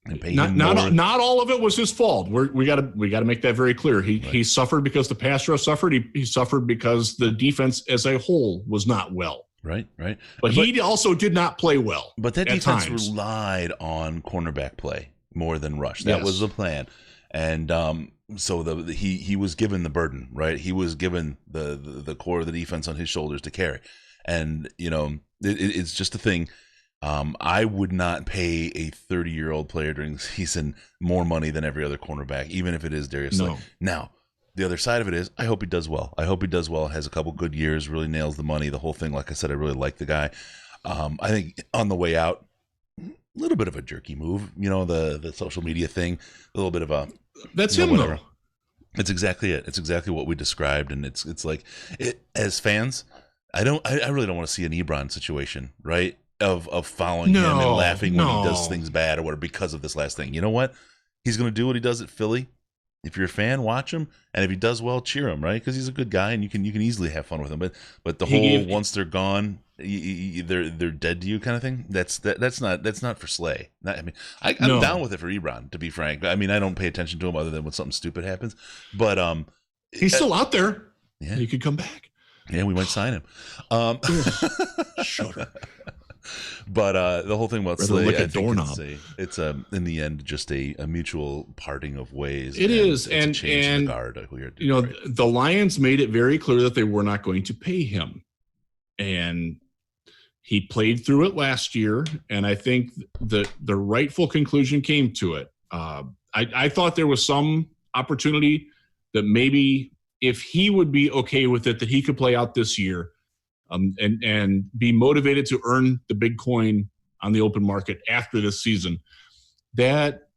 and pay him more. Not all of it was his fault. We got to make that very clear. He suffered because the pass rush suffered. He suffered because the defense as a whole was not well. Right. But he also did not play well. But that defense relied on cornerback play more than rush. That was the plan. And so he was given the burden, right? He was given the core of the defense on his shoulders to carry. And, it's just a thing. I would not pay a 30-year-old player during the season more money than every other cornerback, even if it is Darius Slay. Now, the other side of it is, I hope he does well. Has a couple good years, really nails the money, the whole thing. Like I said, I really like the guy. I think on the way out, a little bit of a jerky move, the social media thing, a little bit of a... That's him, though. It's exactly it. It's exactly what we described. And it's like, as fans, I really don't want to see an Ebron situation, right? Of following him and laughing when he does things bad or whatever because of this last thing. You know what? He's going to do what he does at Philly. if you're a fan, watch him, and if he does well, cheer him, right? Because he's a good guy, and you can easily have fun with him. But the once they're gone, they're dead to you kind of thing. That's not for Slay. I'm down with it for Ebron, to be frank. I mean, I don't pay attention to him other than when something stupid happens. But he's still out there. Yeah, he could come back. Yeah, we might sign him. Shut up. But the whole thing about Slay, I think it's in the end just a mutual parting of ways. It is, and a change in the guard. The Lions made it very clear that they were not going to pay him, and he played through it last year. And I think the rightful conclusion came to it. I thought there was some opportunity that maybe if he would be okay with it, that he could play out this year. And be motivated to earn the big coin on the open market after this season. That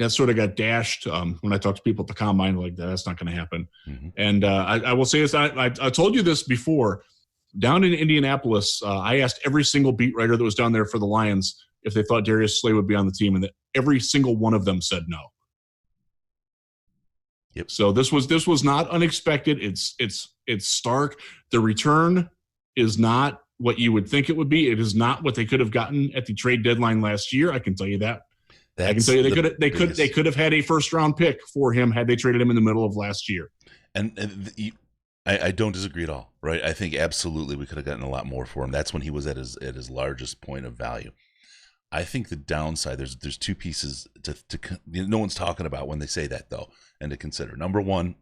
sort of got dashed when I talked to people at the combine, like that's not going to happen. Mm-hmm. And I will say this: I told you this before. Down in Indianapolis, I asked every single beat writer that was down there for the Lions if they thought Darius Slay would be on the team, and that every single one of them said no. Yep. So this was not unexpected. It's stark. The return is not what you would think it would be. It is not what they could have gotten at the trade deadline last year. I can tell you that. I can tell you they could have had a first round pick for him had they traded him in the middle of last year. And I don't disagree at all. Right? I think absolutely we could have gotten a lot more for him. That's when he was at his largest point of value. I think the downside, there's two pieces to no one's talking about when they say that though, and to consider. Number one,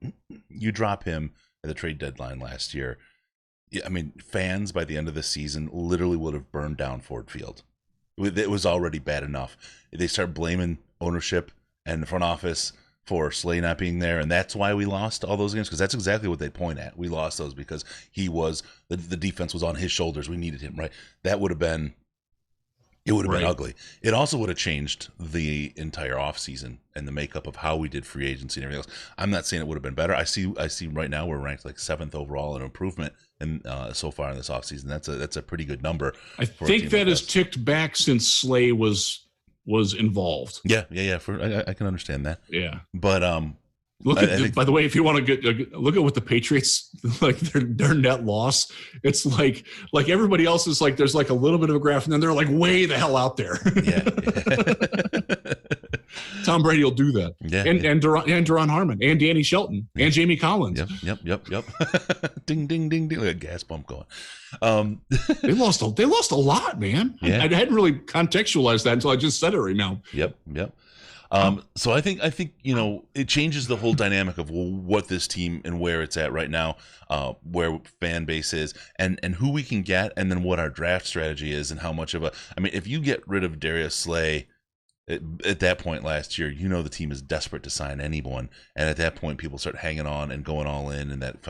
you drop him at the trade deadline last year. Yeah, I mean, fans by the end of the season literally would have burned down Ford Field. It was already bad enough. They start blaming ownership and the front office for Slay not being there, and that's why we lost all those games, because that's exactly what they point at. We lost those because the defense was on his shoulders. We needed him, right? That would have been been ugly. It also would have changed the entire offseason and the makeup of how we did free agency and everything else. I'm not saying it would have been better. I see right now we're ranked like 7th overall in improvement and so far in this offseason. That's a pretty good number. I think that has ticked back since Slay was involved. Yeah. I can understand that. Yeah. But by the way, if you want to look at what the Patriots, like their net loss, it's like everybody else is like, there's like a little bit of a graph and then they're like way the hell out there. Yeah. Tom Brady will do that. Yeah. And Duron Harmon and Danny Shelton and Jamie Collins. Yep. Ding, ding, ding, ding. Like a gas pump going. They lost a lot, man. Yeah. I hadn't really contextualized that until I just said it right now. Yep. So I think it changes the whole dynamic of what this team and where it's at right now, where fan base is, and who we can get, and then what our draft strategy is, and how much of if you get rid of Darius Slay at that point last year, the team is desperate to sign anyone, and at that point people start hanging on and going all in, and that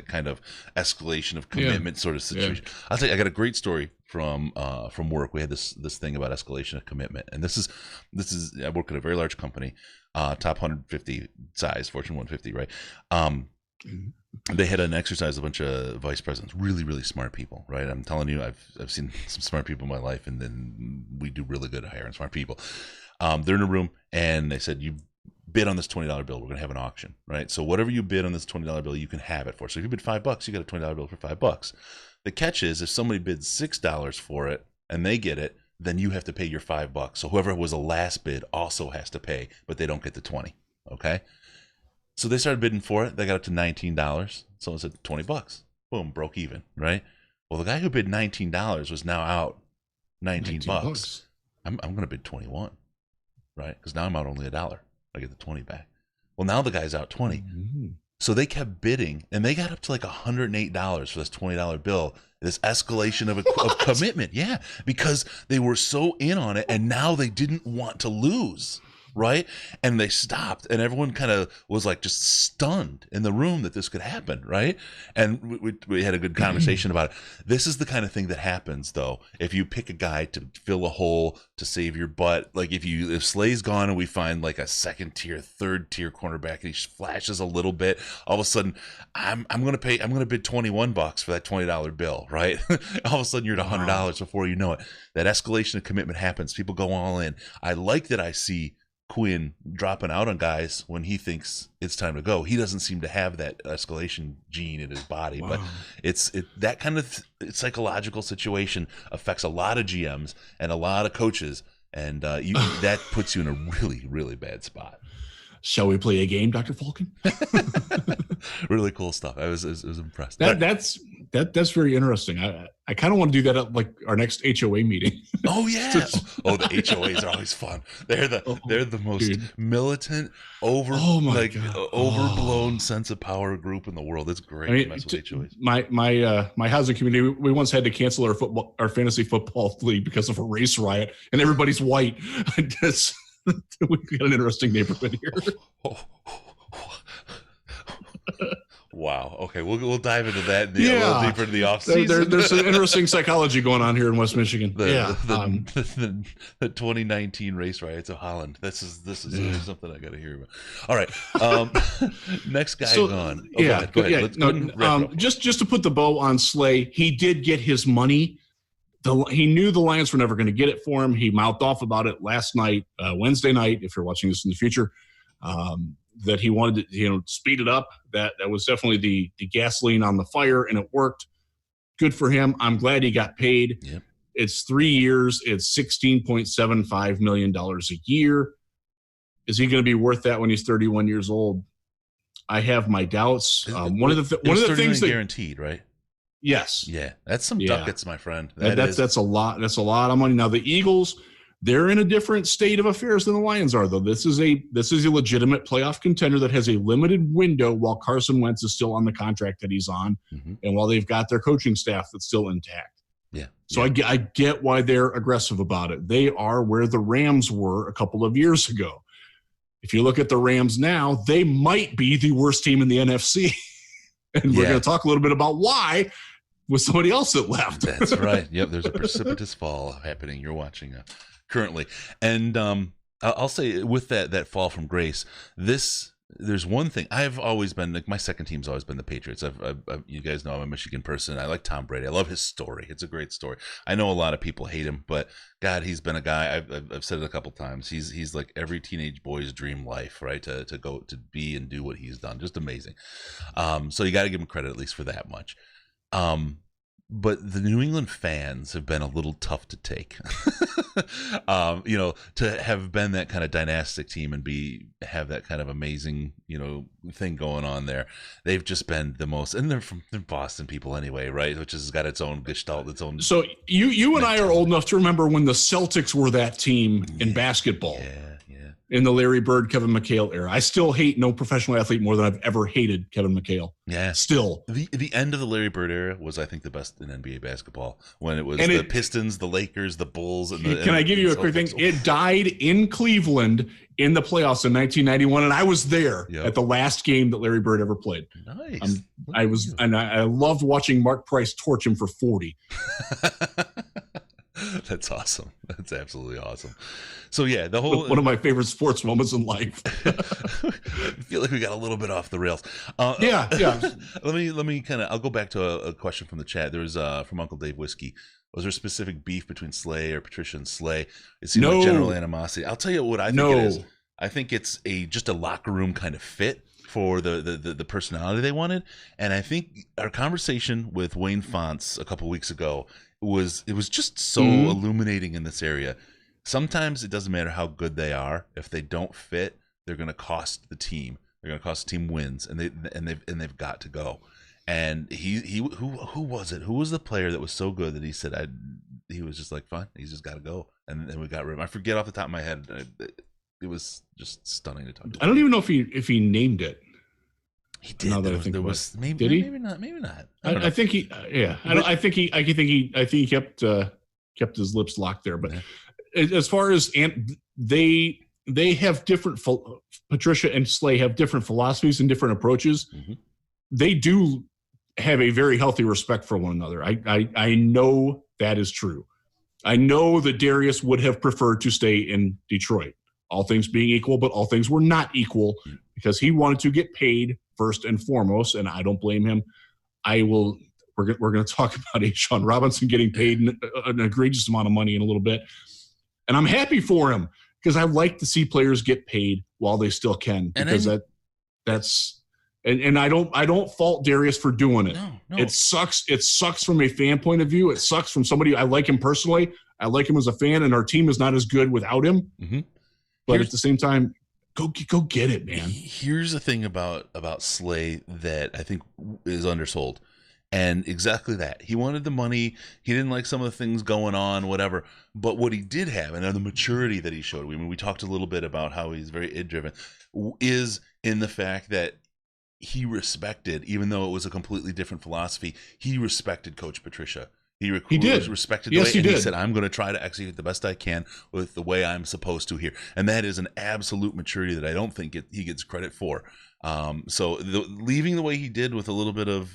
kind of escalation of commitment sort of situation. Yeah. I'll tell you, I got a great story from work. We had this thing about escalation of commitment, and this is I work at a very large company, top 150 size, Fortune 150, right? They had an exercise, a bunch of vice presidents, really, really smart people, right? I'm telling you, I've seen some smart people in my life, and then we do really good at hiring smart people. They're in a room, and they said, you bid on this $20 bill, we're going to have an auction, right? So whatever you bid on this $20 bill, you can have it for. So if you bid $5, you got a $20 bill for $5. The catch is, if somebody bids $6 for it and they get it, then you have to pay your $5. So whoever was the last bid also has to pay, but they don't get the 20. Okay. So they started bidding for it. They got up to $19. So it said $20. Boom, broke even, right? Well, the guy who bid $19 was now out $19. I'm going to bid 21, right? Because now I'm out only $1. I get the 20 back. Well, now the guy's out 20. Mm-hmm. So they kept bidding, and they got up to like $108 for this $20 bill. This escalation of commitment, yeah, because they were so in on it, and now they didn't want to lose, right? And they stopped, and everyone kind of was like just stunned in the room that this could happen, right? And we had a good conversation about it. This is the kind of thing that happens, though, if you pick a guy to fill a hole to save your butt. Like if Slay's gone and we find like a second tier, third tier cornerback, and he flashes a little bit, all of a sudden I'm gonna bid $21 for that $20 bill, right? All of a sudden you're at $100 before you know it. That escalation of commitment happens. People go all in. I like that I see Quinn dropping out on guys when he thinks it's time to go. He doesn't seem to have that escalation gene in his body, but that kind of psychological situation affects a lot of GMs and a lot of coaches, and that puts you in a really, really bad spot. Shall we play a game, Dr. Falcon? Really cool stuff. I was impressed. That's very interesting. I kind of want to do that at like our next HOA meeting. Oh yeah. The HOAs are always fun. They're the most militant, overblown sense of power group in the world. It's great to mess with HOAs. My housing community, we once had to cancel our fantasy football league because of a race riot, and everybody's white. We've got an interesting neighborhood here. Wow. Okay, we'll dive into that a little deeper into the offseason. There's some interesting psychology going on here in West Michigan. The 2019 race riots of Holland. This is something I got to hear about. All right. Next guy on. Go ahead. Just to put the bow on Slay, he did get his money. He knew the Lions were never going to get it for him. He mouthed off about it last night, Wednesday night, if you're watching this in the future, that he wanted to speed it up. That was definitely the gasoline on the fire, and it worked. Good for him. I'm glad he got paid. Yep. It's 3 years. It's $16.75 million a year. Is he going to be worth that when he's 31 years old? I have my doubts. One of the things that guaranteed, right? Yes. Yeah, that's some ducats, my friend. That's a lot. That's a lot of money. Now the Eagles, they're in a different state of affairs than the Lions are, though. This is a legitimate playoff contender that has a limited window while Carson Wentz is still on the contract that he's on, and while they've got their coaching staff that's still intact. Yeah. So I get why they're aggressive about it. They are where the Rams were a couple of years ago. If you look at the Rams now, they might be the worst team in the NFC. And we're going to talk a little bit about why with somebody else that left. That's right. Yep, there's a precipitous fall happening. You're watching currently. And I'll say with that fall from grace, there's one thing. I've always been, like, my second team's always been the Patriots. You guys know I'm a Michigan person. I like Tom Brady. I love his story. It's a great story. I know a lot of people hate him, but God, he's been a guy. I've said it a couple times. He's like every teenage boy's dream life, right? To go to be and do what he's done. Just amazing. So you got to give him credit at least for that much. But the New England fans have been a little tough to take. To have been that kind of dynastic team and have that kind of amazing, thing going on there. They've just been the most, and they're Boston people anyway, right? Which has got its own gestalt, its own. So you and I are old enough to remember when the Celtics were that team in basketball. Yeah. In the Larry Bird, Kevin McHale era. I still hate no professional athlete more than I've ever hated Kevin McHale. Yeah. Still. The end of the Larry Bird era was, I think, the best in NBA basketball. When it was the Pistons, the Lakers, the Bulls. Can I give you a quick thing? It died in Cleveland in the playoffs in 1991, and I was there at the last game that Larry Bird ever played. Nice. I loved watching Mark Price torch him for 40. That's awesome. That's absolutely awesome. So yeah, the whole one of my favorite sports moments in life. I feel like we got a little bit off the rails. Yeah. Let me I'll go back to a question from the chat. There was from Uncle Dave Whiskey. Was there specific beef between Slay or Patricia and Slay? It seemed like general animosity. I'll tell you what I think it is. I think it's just a locker room kind of fit for the personality they wanted. And I think our conversation with Wayne Fonts a couple weeks ago was just so illuminating in this area. Sometimes it doesn't matter how good they are. If they don't fit, they're going to cost the team. They're going to cost the team wins, and they've got to go. And who was it? Who was the player that was so good that he said he was just like, fine, he's just got to go, and then we got rid of him. I forget off the top of my head. It was just stunning to talk about. I don't even know if he named it. He did. There was maybe not. Maybe not. I think he. I think he kept his lips locked there. But as far as they have different. Patricia and Slay have different philosophies and different approaches. Mm-hmm. They do have a very healthy respect for one another. I know that is true. I know that Darius would have preferred to stay in Detroit. All things being equal, but all things were not equal because he wanted to get paid first and foremost, and I don't blame him. We're going to talk about Sean Robinson getting paid an egregious amount of money in a little bit, and I'm happy for him. because I like to see players get paid while they still can, because that's I don't fault Darius for doing it. No. It sucks. It sucks from a fan point of view. It sucks from somebody. I like him personally. I like him as a fan, and our team is not as good without him. Mm-hmm. But at the same time, go get it, man. Here's the thing about Slay that I think is undersold. And exactly that. He wanted the money. He didn't like some of the things going on, whatever. But what he did have, and the maturity that he showed, we talked a little bit about how he's very id-driven, is in the fact that he respected, even though it was a completely different philosophy, he respected Coach Patricia. He did. Respected the way, and he said, I'm going to try to execute the best I can with the way I'm supposed to here. And that is an absolute maturity that I don't think he gets credit for. So leaving the way he did with a little bit of,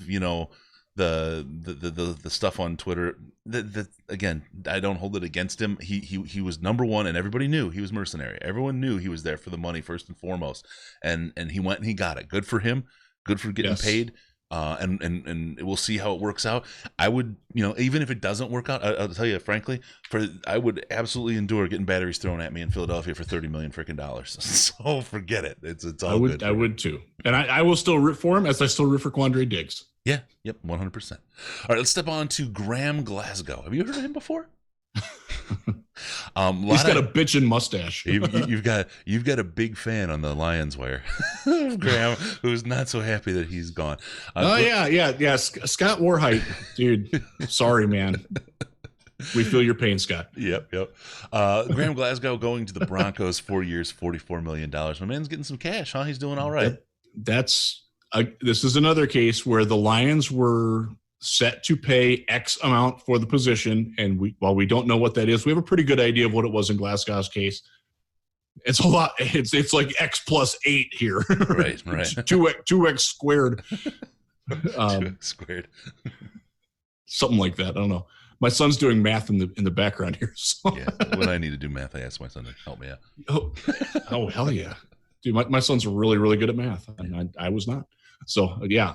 the stuff on Twitter, that again, I don't hold it against him. He was number one, and everybody knew he was mercenary. Everyone knew he was there for the money first and foremost, and he went and he got it. Good for him. Good for getting paid. And we'll see how it works out. I would, even if it doesn't work out, I'll tell you frankly, I would absolutely endure getting batteries thrown at me in Philadelphia for $30 million freaking dollars. So forget it. It's all good. I would too, and I will still root for him as I still root for Quandre Diggs. Yeah. Yep. 100%. All right. Let's step on to Graham Glasgow. Have you heard of him before? He's got a bitchin' mustache. you've got a big fan on the Lions wire, Graham, who's not so happy that he's gone. Yeah. Scott Warhite, dude. Sorry, man. We feel your pain, Scott. Yep. Graham Glasgow going to the Broncos, 4 years, $44 million. My man's getting some cash, huh? He's doing all right. This is another case where the Lions were set to pay X amount for the position, and while we don't know what that is, we have a pretty good idea of what it was in Glasgow's case. It's a lot. It's like X plus 8 here. Right. 2X squared. 2X squared. Something like that. I don't know. My son's doing math in the background here. So. Yeah. When I need to do math, I ask my son to help me out. Oh hell yeah. Dude, my son's really, really good at math, and I was not. So, yeah.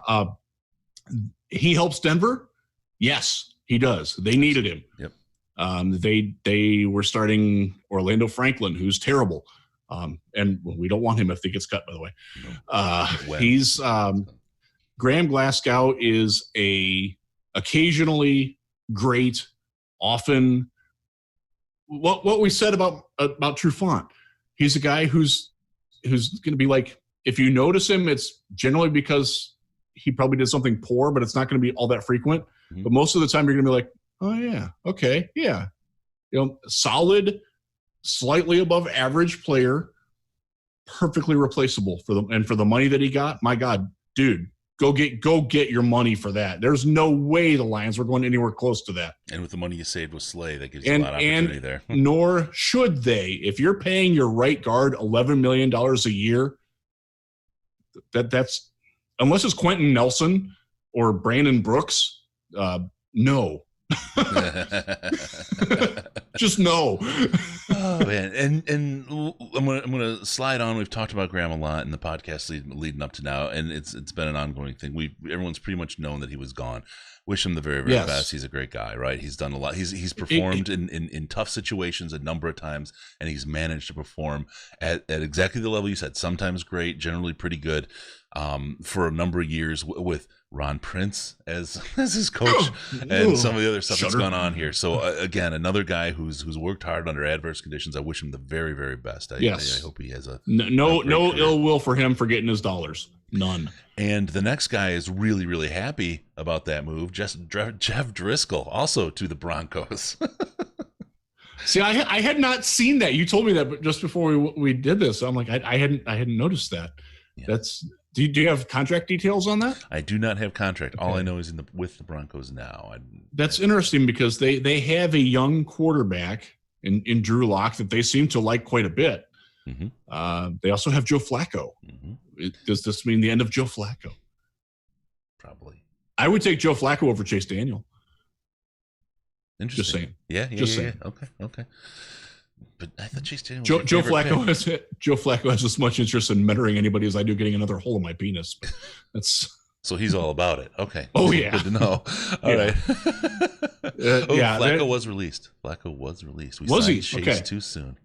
He helps Denver? Yes, he does. They needed him. Yep. They were starting Orlando Franklin, who's terrible. And we don't want him if he gets cut, by the way. He's Graham Glasgow is a occasionally great, often what we said about Trufant. He's a guy who's going to be like, if you notice him, it's generally because he probably did something poor, but it's not going to be all that frequent. Mm-hmm. But most of the time you're going to be like, oh yeah, okay, yeah. Solid, slightly above average player, perfectly replaceable for the money that he got. My God, dude, go get your money for that. There's no way the Lions were going anywhere close to that. And with the money you saved with Slay, that gives you a lot of opportunity there. Nor should they. If you're paying your right guard $11 million a year, that's unless it's Quentin Nelson or Brandon Brooks, no. Just no. Oh man, and I'm gonna slide on. We've talked about Graham a lot in the podcast leading up to now, and it's been an ongoing thing. Everyone's pretty much known that he was gone. Wish him the very, very best. He's a great guy, right? He's done a lot. He's performed in tough situations a number of times, and he's managed to perform at exactly the level you said. Sometimes great, generally pretty good. For a number of years with Ron Prince as his coach and some of the other stuff that's gone on here. So again, another guy who's worked hard under adverse conditions. I wish him the very, very best. I hope he has no ill will for him for getting his dollars. None. And the next guy is really, really happy about that move. Jeff Driscoll also to the Broncos. See, I had not seen that. You told me that just before we did this. I'm like, I hadn't noticed that. Yeah. That's. Do you have contract details on that? I do not have contract. Okay. All I know is with the Broncos now. That's interesting because they have a young quarterback in Drew Lock that they seem to like quite a bit. Mm-hmm. They also have Joe Flacco. Mm-hmm. Does this mean the end of Joe Flacco? Probably. I would take Joe Flacco over Chase Daniel. Interesting. Just saying. Yeah. Saying. Okay. But I thought Chase Daniel was Joe Flacco has as much interest in mentoring anybody as I do getting another hole in my penis. That's so he's all about it. Okay. Oh yeah. Good to know. All right. Flacco was released. We was he? Chase okay. Too soon.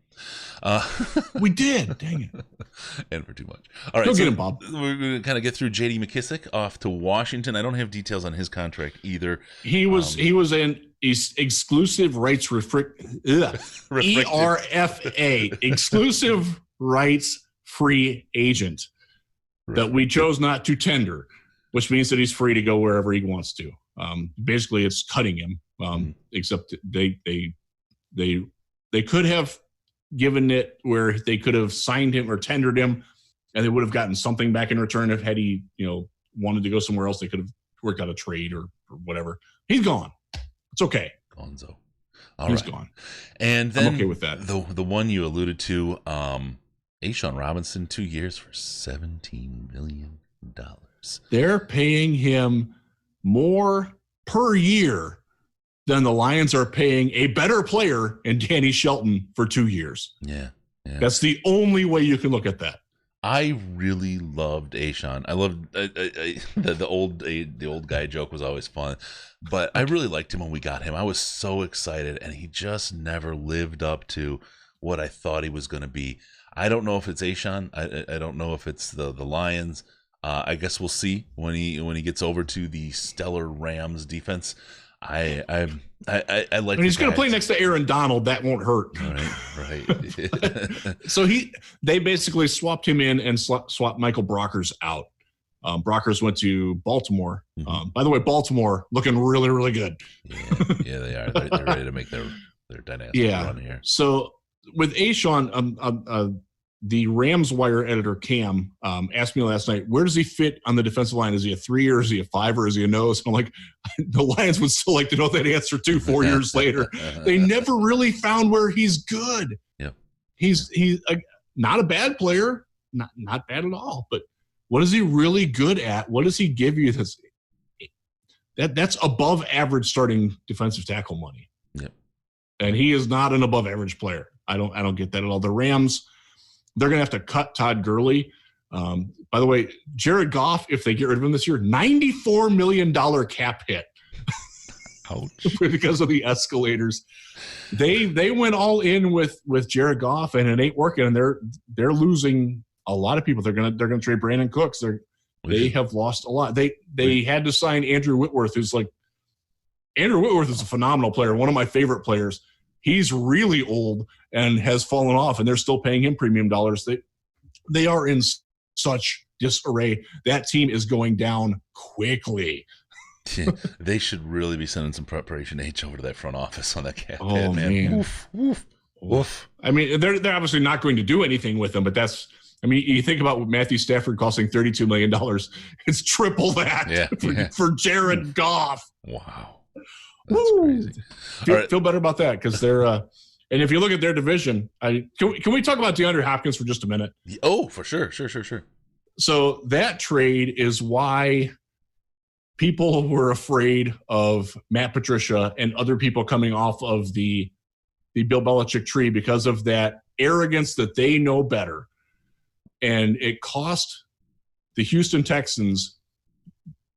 We did. Dang it. And for too much. All right. Go get him, Bob. We're going to kind of get through J.D. McKissick off to Washington. I don't have details on his contract either. He was an exclusive rights ERFA, exclusive rights free agent that we chose not to tender, which means that he's free to go wherever he wants to. Basically, it's cutting him. Except they could have given it where they could have signed him or tendered him, and they would have gotten something back in return if had he wanted to go somewhere else. They could have worked out a trade or whatever. He's gone. It's okay. Gonzo. He's gone. And then I'm okay with that. The one you alluded to, A'Shawn Robinson, 2 years for $17 million. They're paying him more per year than the Lions are paying a better player in Danny Shelton for 2 years. Yeah. That's the only way you can look at that. I really loved A'Shawn. I loved the old guy joke was always fun, but I really liked him when we got him. I was so excited, and he just never lived up to what I thought he was going to be. I don't know if it's A'Shawn. I don't know if it's the Lions. I guess we'll see when he gets over to the stellar Rams defense. I like. When he's going to play next to Aaron Donald, that won't hurt. Right. So they basically swapped him in and swapped Michael Brockers out. Brockers went to Baltimore. By the way, Baltimore looking really, really good. Yeah, they are. They're ready to make their dynastic run here. So with A'Shawn, the Rams Wire editor Cam asked me last night, where does he fit on the defensive line? Is he a 3 or is he a 5 or is he a nose? And I'm like, the Lions would still like to know that answer too 4 years later. They never really found where he's good. Yep. He's not a bad player, not bad at all. But what is he really good at? What does he give you? That's above average starting defensive tackle money. Yep. And he is not an above average player. I don't get that at all. The Rams, they're going to have to cut Todd Gurley. By the way, Jared Goff, if they get rid of him this year, $94 million cap hit. Ouch. Because of the escalators. They went all in with Jared Goff, and it ain't working. And they're losing a lot of people. They're gonna trade Brandon Cooks. They have lost a lot. They had to sign Andrew Whitworth, Andrew Whitworth is a phenomenal player, one of my favorite players. He's really old and has fallen off, and they're still paying him premium dollars. They are in such disarray. That team is going down quickly. They should really be sending some preparation H over to that front office on that cap. Oh, man. Woof. I mean, they're obviously not going to do anything with them, but you think about Matthew Stafford costing $32 million. It's triple that for Jared Goff. Wow. That's crazy. Feel better about that because they're and if you look at their division, can we talk about DeAndre Hopkins for just a minute? Oh, for sure. So that trade is why people were afraid of Matt Patricia and other people coming off of the Bill Belichick tree because of that arrogance that they know better. And it cost the Houston Texans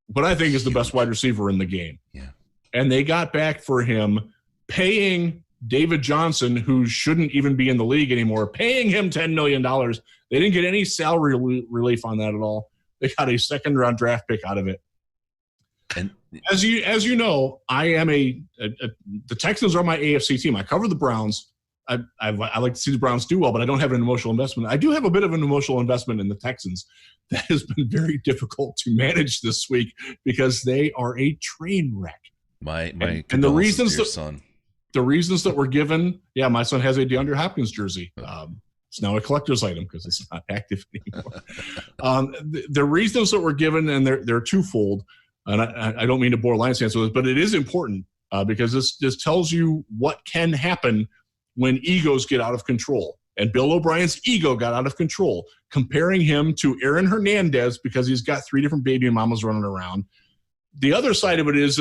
what I think is the best wide receiver in the game. Yeah. And they got back for him, paying David Johnson, who shouldn't even be in the league anymore, paying him $10 million. They didn't get any salary relief on that at all. They got a second-round draft pick out of it. And as you know, I am the Texans are my AFC team. I cover the Browns. I like to see the Browns do well, but I don't have an emotional investment. I do have a bit of an emotional investment in the Texans. That has been very difficult to manage this week because they are a train wreck. And the reasons that were given, my son has a DeAndre Hopkins jersey. It's now a collector's item because it's not active anymore. The reasons that were given, and they're twofold, and I don't mean to bore Lions fans with this, but it is important because this tells you what can happen when egos get out of control. And Bill O'Brien's ego got out of control, comparing him to Aaron Hernandez because he's got 3 different baby mamas running around. The other side of it is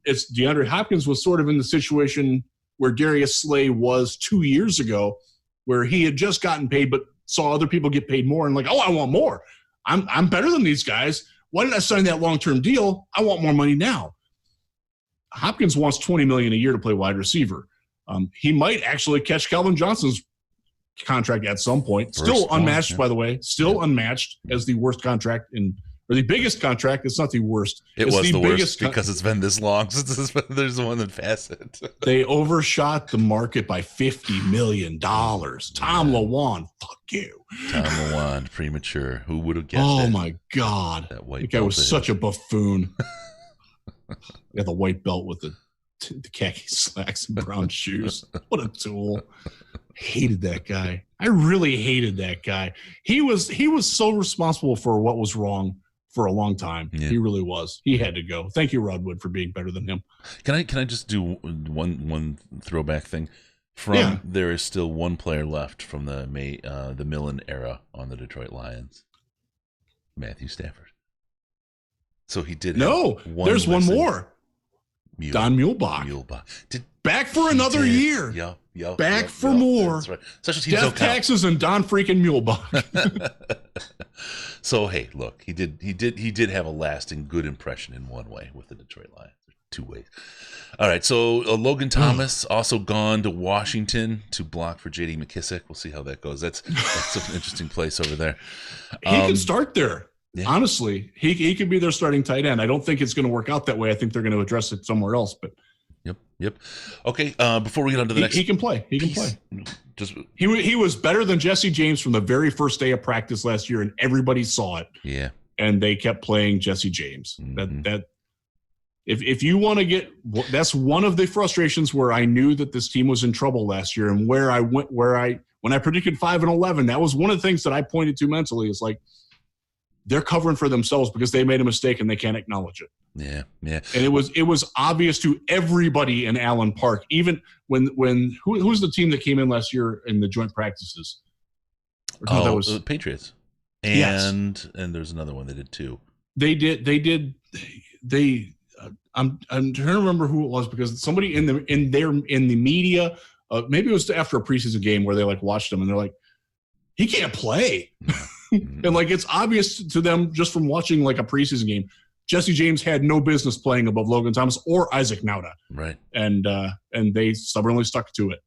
it's DeAndre Hopkins was sort of in the situation where Darius Slay was 2 years ago, where he had just gotten paid but saw other people get paid more and like, oh, I want more. I'm better than these guys. Why didn't I sign that long-term deal? I want more money now. Hopkins wants $20 million a year to play wide receiver. He might actually catch Calvin Johnson's contract at some point. First Still one, unmatched, yeah. by the way. Still unmatched as the worst contract or the biggest contract. It's not the worst. It's was the worst because it's been this long since there's the one that passed it. They overshot the market by $50 million. Tom LeWan, fuck you. Tom LeWan, premature. Who would have guessed Oh it? my God. That guy was such a buffoon. Got the white belt with the khaki slacks and brown shoes. What a tool. Hated that guy. I really hated that guy. He was so responsible for what was wrong for a long time. Yeah. He really was. He had to go. Thank you, Rod Wood, for being better than him. Can I just do one throwback thing? There is still one player left from the Millen era on the Detroit Lions. Matthew Stafford. So he did. There's one more. Don Muehlbach. Back for another year. Yep. Back for more. That's right. Special Death taxes and Don freaking Muehlbach. So hey, look, he did have a lasting good impression in one way with the Detroit Lions. Two ways. All right, so Logan Thomas also gone to Washington to block for J.D. McKissick. We'll see how that goes. That's an interesting place over there. He can start there. Yeah. Honestly, he could be their starting tight end. I don't think it's going to work out that way. I think they're going to address it somewhere else. But Yep. Okay. Before we get on to the next, he can play. He can play. Just he was better than Jesse James from the very first day of practice last year, and everybody saw it. Yeah. And they kept playing Jesse James. Mm-hmm. That if you want to get, that's one of the frustrations where I knew that this team was in trouble last year, and when I predicted 5-11, that was one of the things that I pointed to mentally. Is like, they're covering for themselves because they made a mistake and they can't acknowledge it. Yeah. And it was obvious to everybody in Allen Park, even when who's the team that came in last year in the joint practices? That was the Patriots. And there's another one they did too. I'm trying to remember who it was because somebody in the media, maybe it was after a preseason game where they like watched him and they're like, he can't play. And like, it's obvious to them just from watching like a preseason game, Jesse James had no business playing above Logan Thomas or Isaac Nauta. Right. And they stubbornly stuck to it.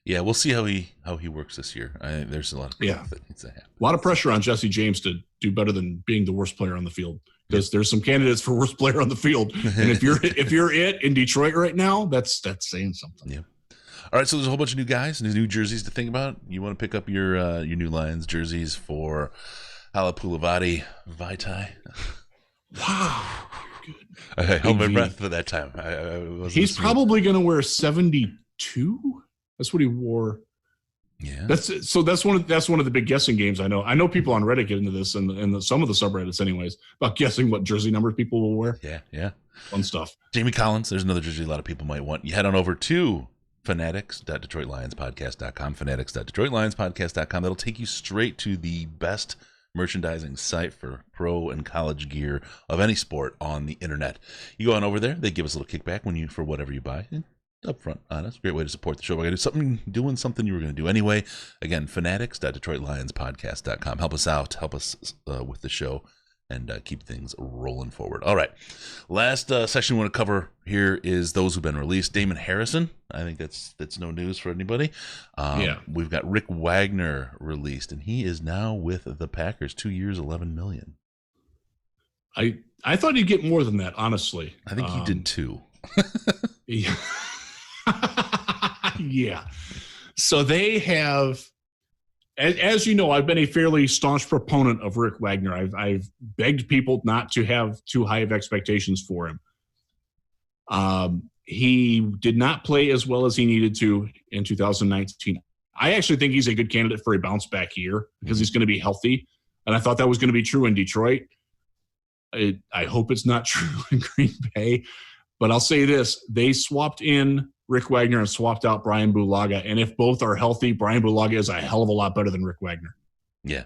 Yeah. We'll see how he works this year. I think there's a lot of growth that needs to happen. A lot of pressure on Jesse James to do better than being the worst player on the field because there's some candidates for worst player on the field. And if you're in Detroit right now, that's saying something. Yeah. All right, so there's a whole bunch of new guys, new jerseys to think about. You want to pick up your new Lions jerseys for Halapoulivaati Vaitai. Wow. I held my breath for that time. He's probably going to wear 72. That's what he wore. Yeah. That's one of the big guessing games. I know people on Reddit get into this and some of the subreddits anyways about guessing what jersey numbers people will wear. Yeah. Fun stuff. Jamie Collins, there's another jersey a lot of people might want. You head on over to fanatics.DetroitLionsPodcast.com, fanatics.DetroitLionsPodcast.com. That'll take you straight to the best merchandising site for pro and college gear of any sport on the internet. You go on over there, they give us a little kickback for whatever you buy. Upfront, honest, great way to support the show. We're gonna doing something you were gonna do anyway. Again, fanatics.DetroitLionsPodcast.com. Help us out, help us with the show, and keep things rolling forward. All right, last section we want to cover here is those who've been released. Damon Harrison, I think that's no news for anybody. We've got Rick Wagner released, and he is now with the Packers, 2 years, $11 million. I thought he'd get more than that, honestly. I think he did too. Yeah. Yeah. So they have, as you know, I've been a fairly staunch proponent of Rick Wagner. I've begged people not to have too high of expectations for him. He did not play as well as he needed to in 2019. I actually think he's a good candidate for a bounce back year because he's going to be healthy. And I thought that was going to be true in Detroit. I hope it's not true in Green Bay. But I'll say this, they swapped in Rick Wagner and swapped out Brian Bulaga. And if both are healthy, Brian Bulaga is a hell of a lot better than Rick Wagner. Yeah.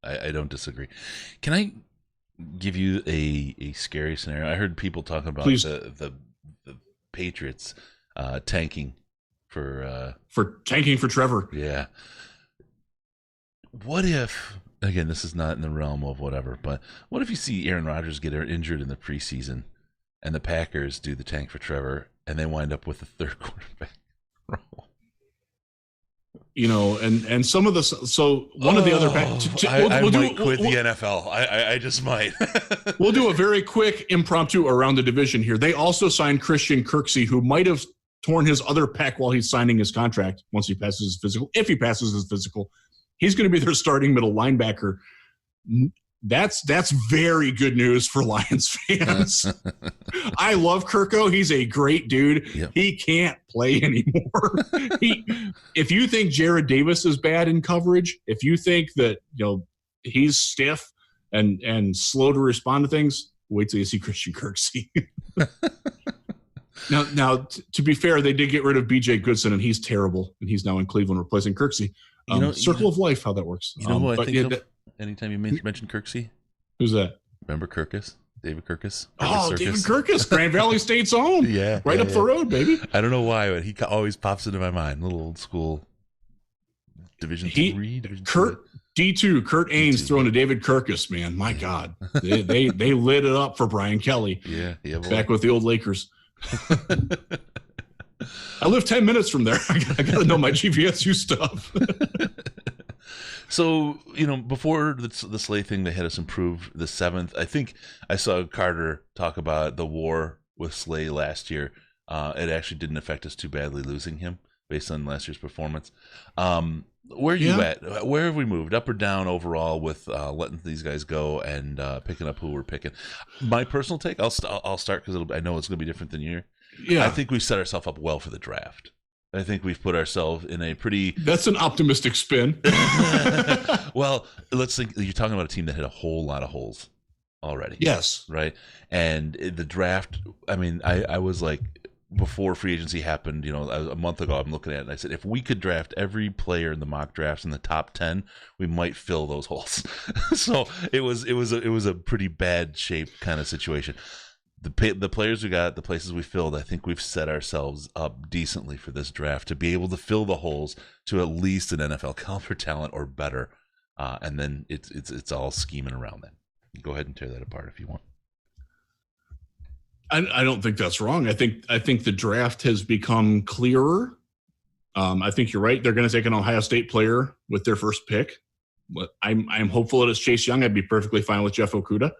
I don't disagree. Can I give you a scary scenario? I heard people talking about the Patriots tanking for Trevor. Yeah. What if, again, this is not in the realm of whatever, but what if you see Aaron Rodgers get injured in the preseason and the Packers do the tank for Trevor and they wind up with the third quarterback role? and some of the one of the other I might quit the NFL. I just might. We'll do a very quick impromptu around the division here. They also signed Jayron Kearse, who might have torn his other pec while he's signing his contract once he passes his physical. If he passes his physical, he's going to be their starting middle linebacker. That's very good news for Lions fans. I love Kirko. He's a great dude. Yep. He can't play anymore. If you think Jared Davis is bad in coverage, if you think that he's stiff and slow to respond to things, wait till you see Jayron Kearse. Now, to be fair, they did get rid of B.J. Goodson, and he's terrible, and he's now in Cleveland replacing Kearse. Circle of life, how that works. You know who I think of anytime you mention Kearse? Who's that? Remember Kearse? David Kearse? David Kearse, Grand Valley State's own. Right up the road, baby. I don't know why, but he always pops into my mind. Little old school Division 3. D2, Kurt Ames throwing to David Kearse, man. My God. They lit it up for Brian Kelly. Yeah, boy. Back with the old Lakers. I live 10 minutes from there. I got to know my GVSU stuff. So, before the Slay thing, they had us improve the 7th. I think I saw Carter talk about the war with Slay last year. It actually didn't affect us too badly losing him based on last year's performance. Where are you at? Where have we moved, up or down overall with letting these guys go and picking up who we're picking? My personal take, I'll start because I know it's going to be different than you. Yeah, I think we've set ourselves up well for the draft. I think we've put ourselves in a pretty... That's an optimistic spin. Well, let's think. You're talking about a team that had a whole lot of holes already. Yes. Right? And the draft, I was like, before free agency happened, a month ago, I'm looking at it and I said, if we could draft every player in the mock drafts in the top 10, we might fill those holes. So it was a pretty bad shape kind of situation. The players we got, the places we filled, I think we've set ourselves up decently for this draft to be able to fill the holes to at least an NFL caliber talent or better, and then it's all scheming around that. Go ahead and tear that apart if you want. I don't think that's wrong. I think the draft has become clearer. I think you're right. They're going to take an Ohio State player with their first pick. But I'm hopeful that it's Chase Young. I'd be perfectly fine with Jeff Okudah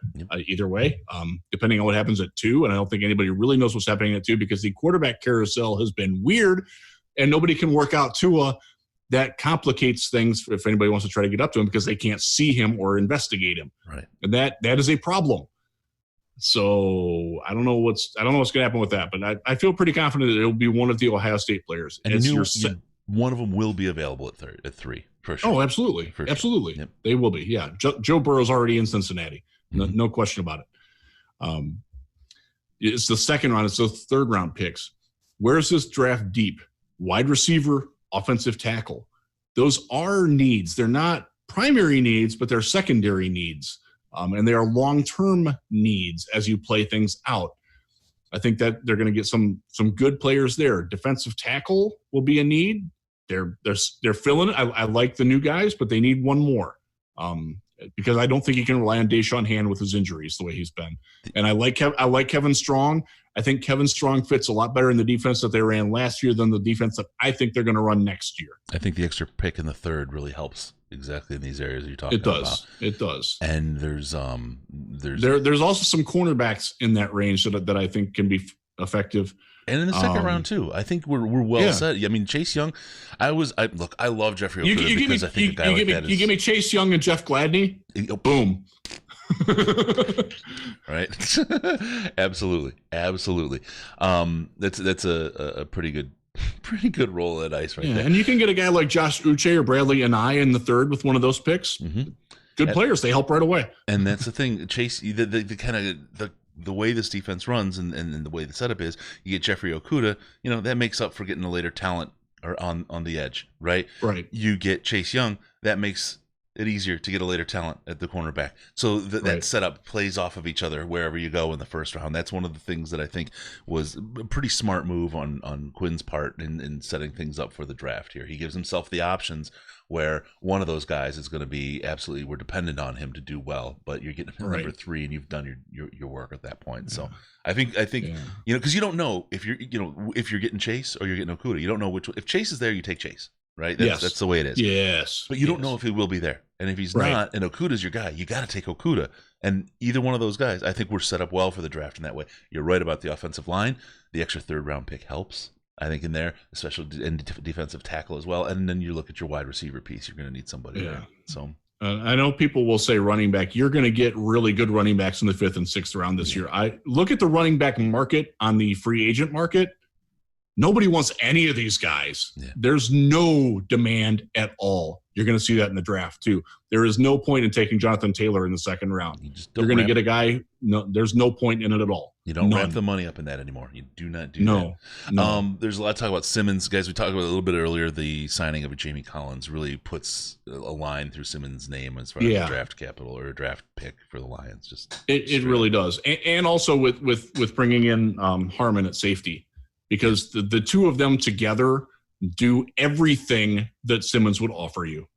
either way, depending on what happens at 2. And I don't think anybody really knows what's happening at 2 because the quarterback carousel has been weird and nobody can work out Tua. That complicates things if anybody wants to try to get up to him because they can't see him or investigate him. Right. And that is a problem. So I don't know what's going to happen with that, but I feel pretty confident that it'll be one of the Ohio State players. And one of them will be available at 3 for sure. Oh, absolutely, for absolutely, sure. Yep. They will be. Yeah, Joe Burrow's already in Cincinnati. No question about it. It's the second round. It's the third round picks. Where's this draft deep? Wide receiver, offensive tackle. Those are needs. They're not primary needs, but they're secondary needs. And they are long-term needs as you play things out. I think that they're going to get some good players there. Defensive tackle will be a need. They're filling it. I like the new guys, but they need one more because I don't think you can rely on Deshaun Hand with his injuries the way he's been. And I like Kevin Strong. I think Kevin Strong fits a lot better in the defense that they ran last year than the defense that I think they're going to run next year. I think the extra pick in the 3rd really helps exactly in these areas you're talking about. It does. And there's also some cornerbacks in that range that I think can be effective. And in the second round too, I think we're well set. I mean, Chase Young. I love Jeffrey Okudah because I think a guy like that is. You give me Chase Young and Jeff Gladney. Boom. Right. Absolutely. That's a pretty good roll of that ice right there. And you can get a guy like Josh Uche or Bradley Anae in the 3rd with one of those picks. Mm-hmm. Good players. They help right away. And that's the thing, Chase. The kind of the way this defense runs and the way the setup is, you get Jeffrey Okudah. that makes up for getting a later talent or on the edge, right? Right. You get Chase Young, that makes it easier to get a later talent at the cornerback. So that setup plays off of each other wherever you go in the first round. That's one of the things that I think was a pretty smart move on Quinn's part in setting things up for the draft here. He gives himself the options where one of those guys is going to be absolutely, we're dependent on him to do well, but you're getting number 3 and you've done your work at that point. So I think because you don't know if you're getting Chase or you're getting Okudah. You don't know which. If Chase is there, you take Chase. right? Yes. That's the way it is. Yes. But you don't know if he will be there. And if he's not, and Okuda's your guy, you got to take Okuda. And either one of those guys, I think we're set up well for the draft in that way. You're right about the offensive line. The extra third-round pick helps, I think, in there, especially in defensive tackle as well. And then you look at your wide receiver piece. You're going to need somebody there. So I know people will say running back. You're going to get really good running backs in the 5th and 6th round this year. I look at the running back market on the free agent market. Nobody wants any of these guys. Yeah. There's no demand at all. You're going to see that in the draft too. There is no point in taking Jonathan Taylor in the 2nd round. You're going to get a guy. No, there's no point in it at all. You don't wrap the money up in that anymore. You do not do that. No. There's a lot of talk about Simmons. Guys, we talked about a little bit earlier. The signing of a Jamie Collins really puts a line through Simmons' name as far as the draft capital or a draft pick for the Lions. It really does. And also with bringing in Harmon at safety, because the two of them together do everything that Simmons would offer you.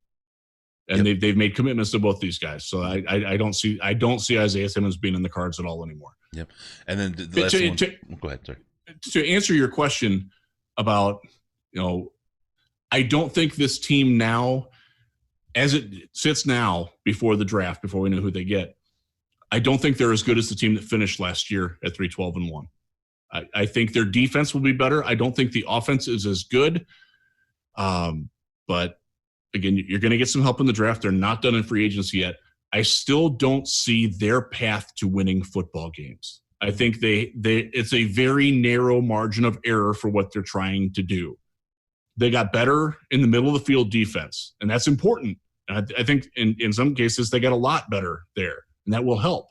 And they've made commitments to both these guys. So I don't see Isaiah Simmons being in the cards at all anymore. Yep. And then the last one. Go ahead, sorry. To answer your question about, I don't think this team now, as it sits now before the draft, before we know who they get, I don't think they're as good as the team that finished last year at 3-12-1. I think their defense will be better. I don't think the offense is as good. But again, you're going to get some help in the draft. They're not done in free agency yet. I still don't see their path to winning football games. I think it's a very narrow margin of error for what they're trying to do. They got better in the middle of the field defense, and that's important. And I think in some cases they got a lot better there, and that will help.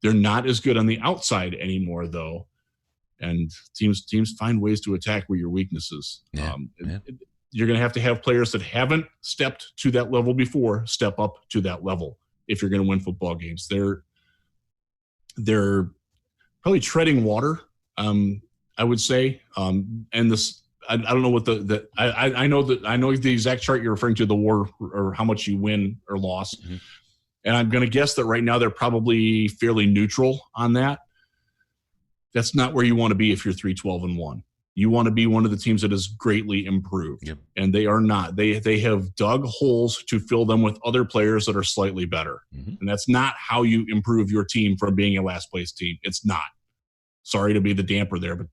They're not as good on the outside anymore, though. And teams find ways to attack where your weaknesses. You're going to have players that haven't stepped to that level before step up to that level if you're going to win football games. They're probably treading water, I would say. And this, I don't know what I know the exact chart you're referring to, the WAR or how much you win or loss. Mm-hmm. And I'm going to guess that right now they're probably fairly neutral on that. That's not where you want to be if you're 3-12-1. You want to be one of the teams that has greatly improved. Yep. And they are not. They have dug holes to fill them with other players that are slightly better. Mm-hmm. And that's not how you improve your team from being a last place team. It's not. Sorry to be the damper there, but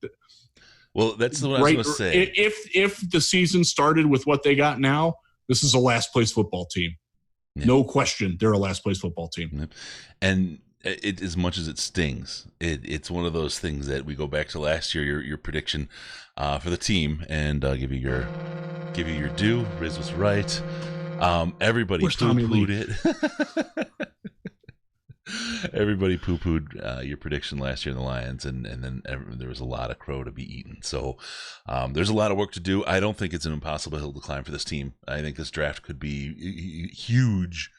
that's what I was going to say. If the season started with what they got now, this is a last place football team. Yep. No question, they're a last place football team. Yep. And as much as it stings, it's one of those things that we go back to last year, your prediction for the team, and give you your due. Riz was right. Everybody poo-pooed it. Everybody poo-pooed your prediction last year in the Lions, and then there was a lot of crow to be eaten. So there's a lot of work to do. I don't think it's an impossible hill to climb for this team. I think this draft could be huge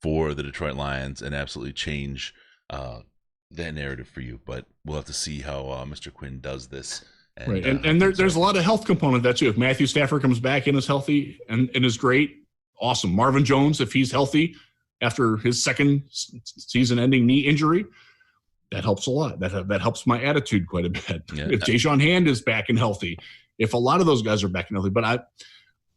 for the Detroit Lions and absolutely change that narrative for you. But we'll have to see how Mr. Quinn does this. And there's a lot of health component to that too. If Matthew Stafford comes back and is healthy and is great, awesome. Marvin Jones, if he's healthy after his second season-ending knee injury, that helps a lot. That helps my attitude quite a bit. Yeah. If Jayron Hand is back and healthy, if a lot of those guys are back and healthy, but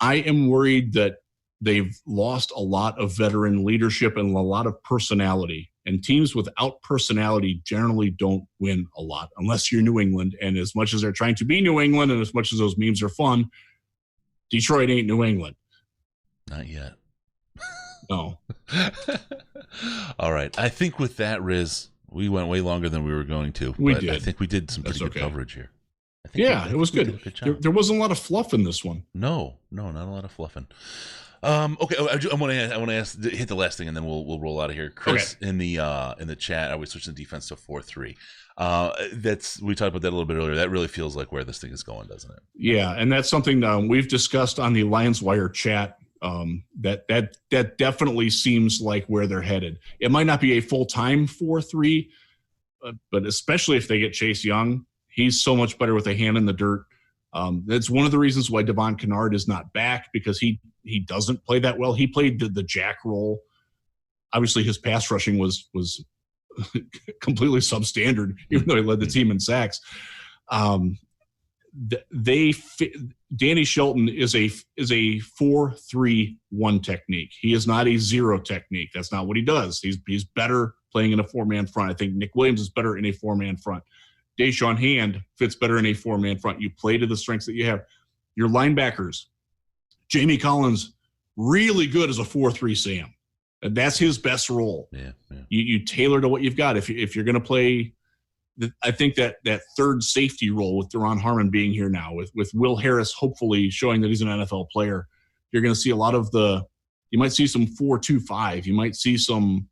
I am worried that they've lost a lot of veteran leadership and a lot of personality. And teams without personality generally don't win a lot unless you're New England. And as much as they're trying to be New England and as much as those memes are fun, Detroit ain't New England. Not yet. No. All right. I think with that, Riz, we went way longer than we were going to. We did. I think we did some pretty good coverage here. It was good. There wasn't a lot of fluff in this one. No, not a lot of fluffing. Okay, I want to ask, hit the last thing, and then we'll roll out of here. Chris, in the chat, I was switching the defense to 4-3. We talked about that a little bit earlier. That really feels like where this thing is going, doesn't it? Yeah, and that's something we've discussed on the Lions Wire chat. That definitely seems like where they're headed. It might not be a full-time 4-3, but especially if they get Chase Young, he's so much better with a hand in the dirt. That's one of the reasons why Devon Kennard is not back, because he doesn't play that well. He played the jack role. Obviously, his pass rushing was completely substandard, even though he led the team in sacks. Danny Shelton is a 4-3-1 technique. He is not a 0 technique. That's not what he does. He's better playing in a 4-man front. I think Nick Williams is better in a 4-man front. Deshaun Hand fits better in a 4-man front. You play to the strengths that you have. Your linebackers, Jamie Collins, really good as a 4-3 Sam. And that's his best role. Yeah. You tailor to what you've got. If you're going to play, I think that third safety role with Duron Harmon being here now, with Will Harris hopefully showing that he's an NFL player, you're going to see a lot of you might see some 4-2-5. You might see some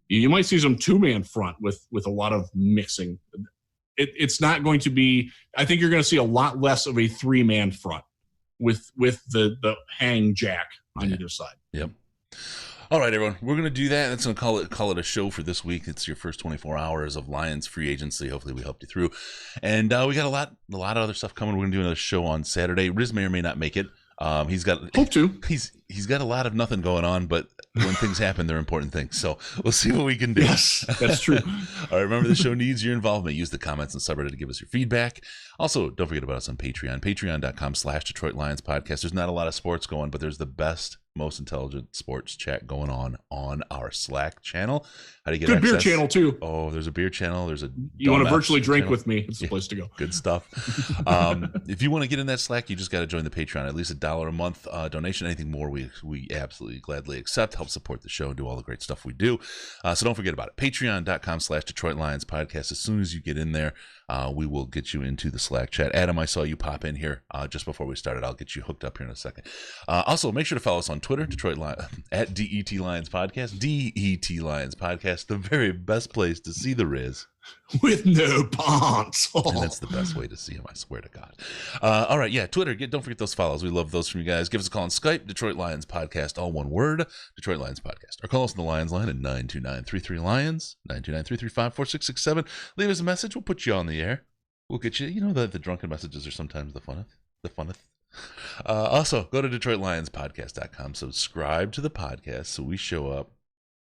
2-man front with a lot of mixing. It's not going to be. I think you're going to see a lot less of a 3-man front with the hang jack on either side. Yep. All right, everyone. We're going to do that. That's going to call it a show for this week. It's your first 24 hours of Lions free agency. Hopefully, we helped you through. And we got a lot of other stuff coming. We're going to do another show on Saturday. Riz may or may not make it. He's got hope to. He's got a lot of nothing going on, but when things happen, they're important things. So we'll see what we can do. Yes, that's true. All right, remember the show needs your involvement. Use the comments and subreddit to give us your feedback. Also, don't forget about us on Patreon, patreon.com/DetroitLionsPodcast. There's not a lot of sports going, but there's the best, most intelligent sports chat going on our Slack channel. How do you get good access? beer channel too? Oh, there's a beer channel. There's a you want to virtually drink channel with me? It's the place to go. Good stuff. If you want to get in that Slack, you just got to join the Patreon. At least $1 a month donation. Anything more, we absolutely gladly accept. Help support the show and do all the great stuff we do. So don't forget about it. Patreon.com/DetroitLionsPodcast. As soon as you get in there, we will get you into the Slack chat. Adam, I saw you pop in here just before we started. I'll get you hooked up here in a second. Also, make sure to follow us on Twitter, at DET Lions Podcast. DET Lions Podcast, the very best place to see the Riz. With no pants. And that's the best way to see him, I swear to God. All right, yeah, Twitter. Don't forget those follows. We love those from you guys. Give us a call on Skype, Detroit Lions Podcast, all one word, Detroit Lions Podcast. Or call us on the Lions line at 929-33-LIONS, 929-335-4667. Leave us a message. We'll put you on the air. We'll get you. You know that the drunken messages are sometimes the funnest. Also, go to DetroitLionsPodcast.com. Subscribe to the podcast so we show up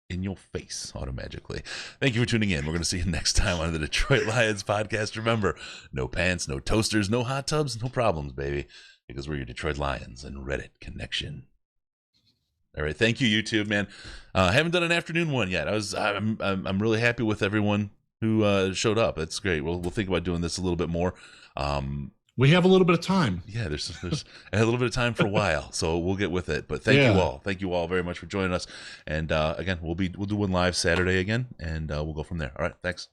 in your face automagically. Thank you for tuning in. We're going to see you next time on the Detroit Lions Podcast. Remember, no pants, no toasters, no hot tubs, no problems, baby, because we're your Detroit Lions and Reddit connection. All right, thank you, YouTube, man. Haven't done an afternoon one yet. I'm really happy with everyone who showed up. That's great. We'll think about doing this a little bit more. We have a little bit of time. Yeah, there's a little bit of time for a while, so we'll get with it. But thank you all. Thank you all very much for joining us. And again, we'll do one live Saturday again, and we'll go from there. All right, thanks.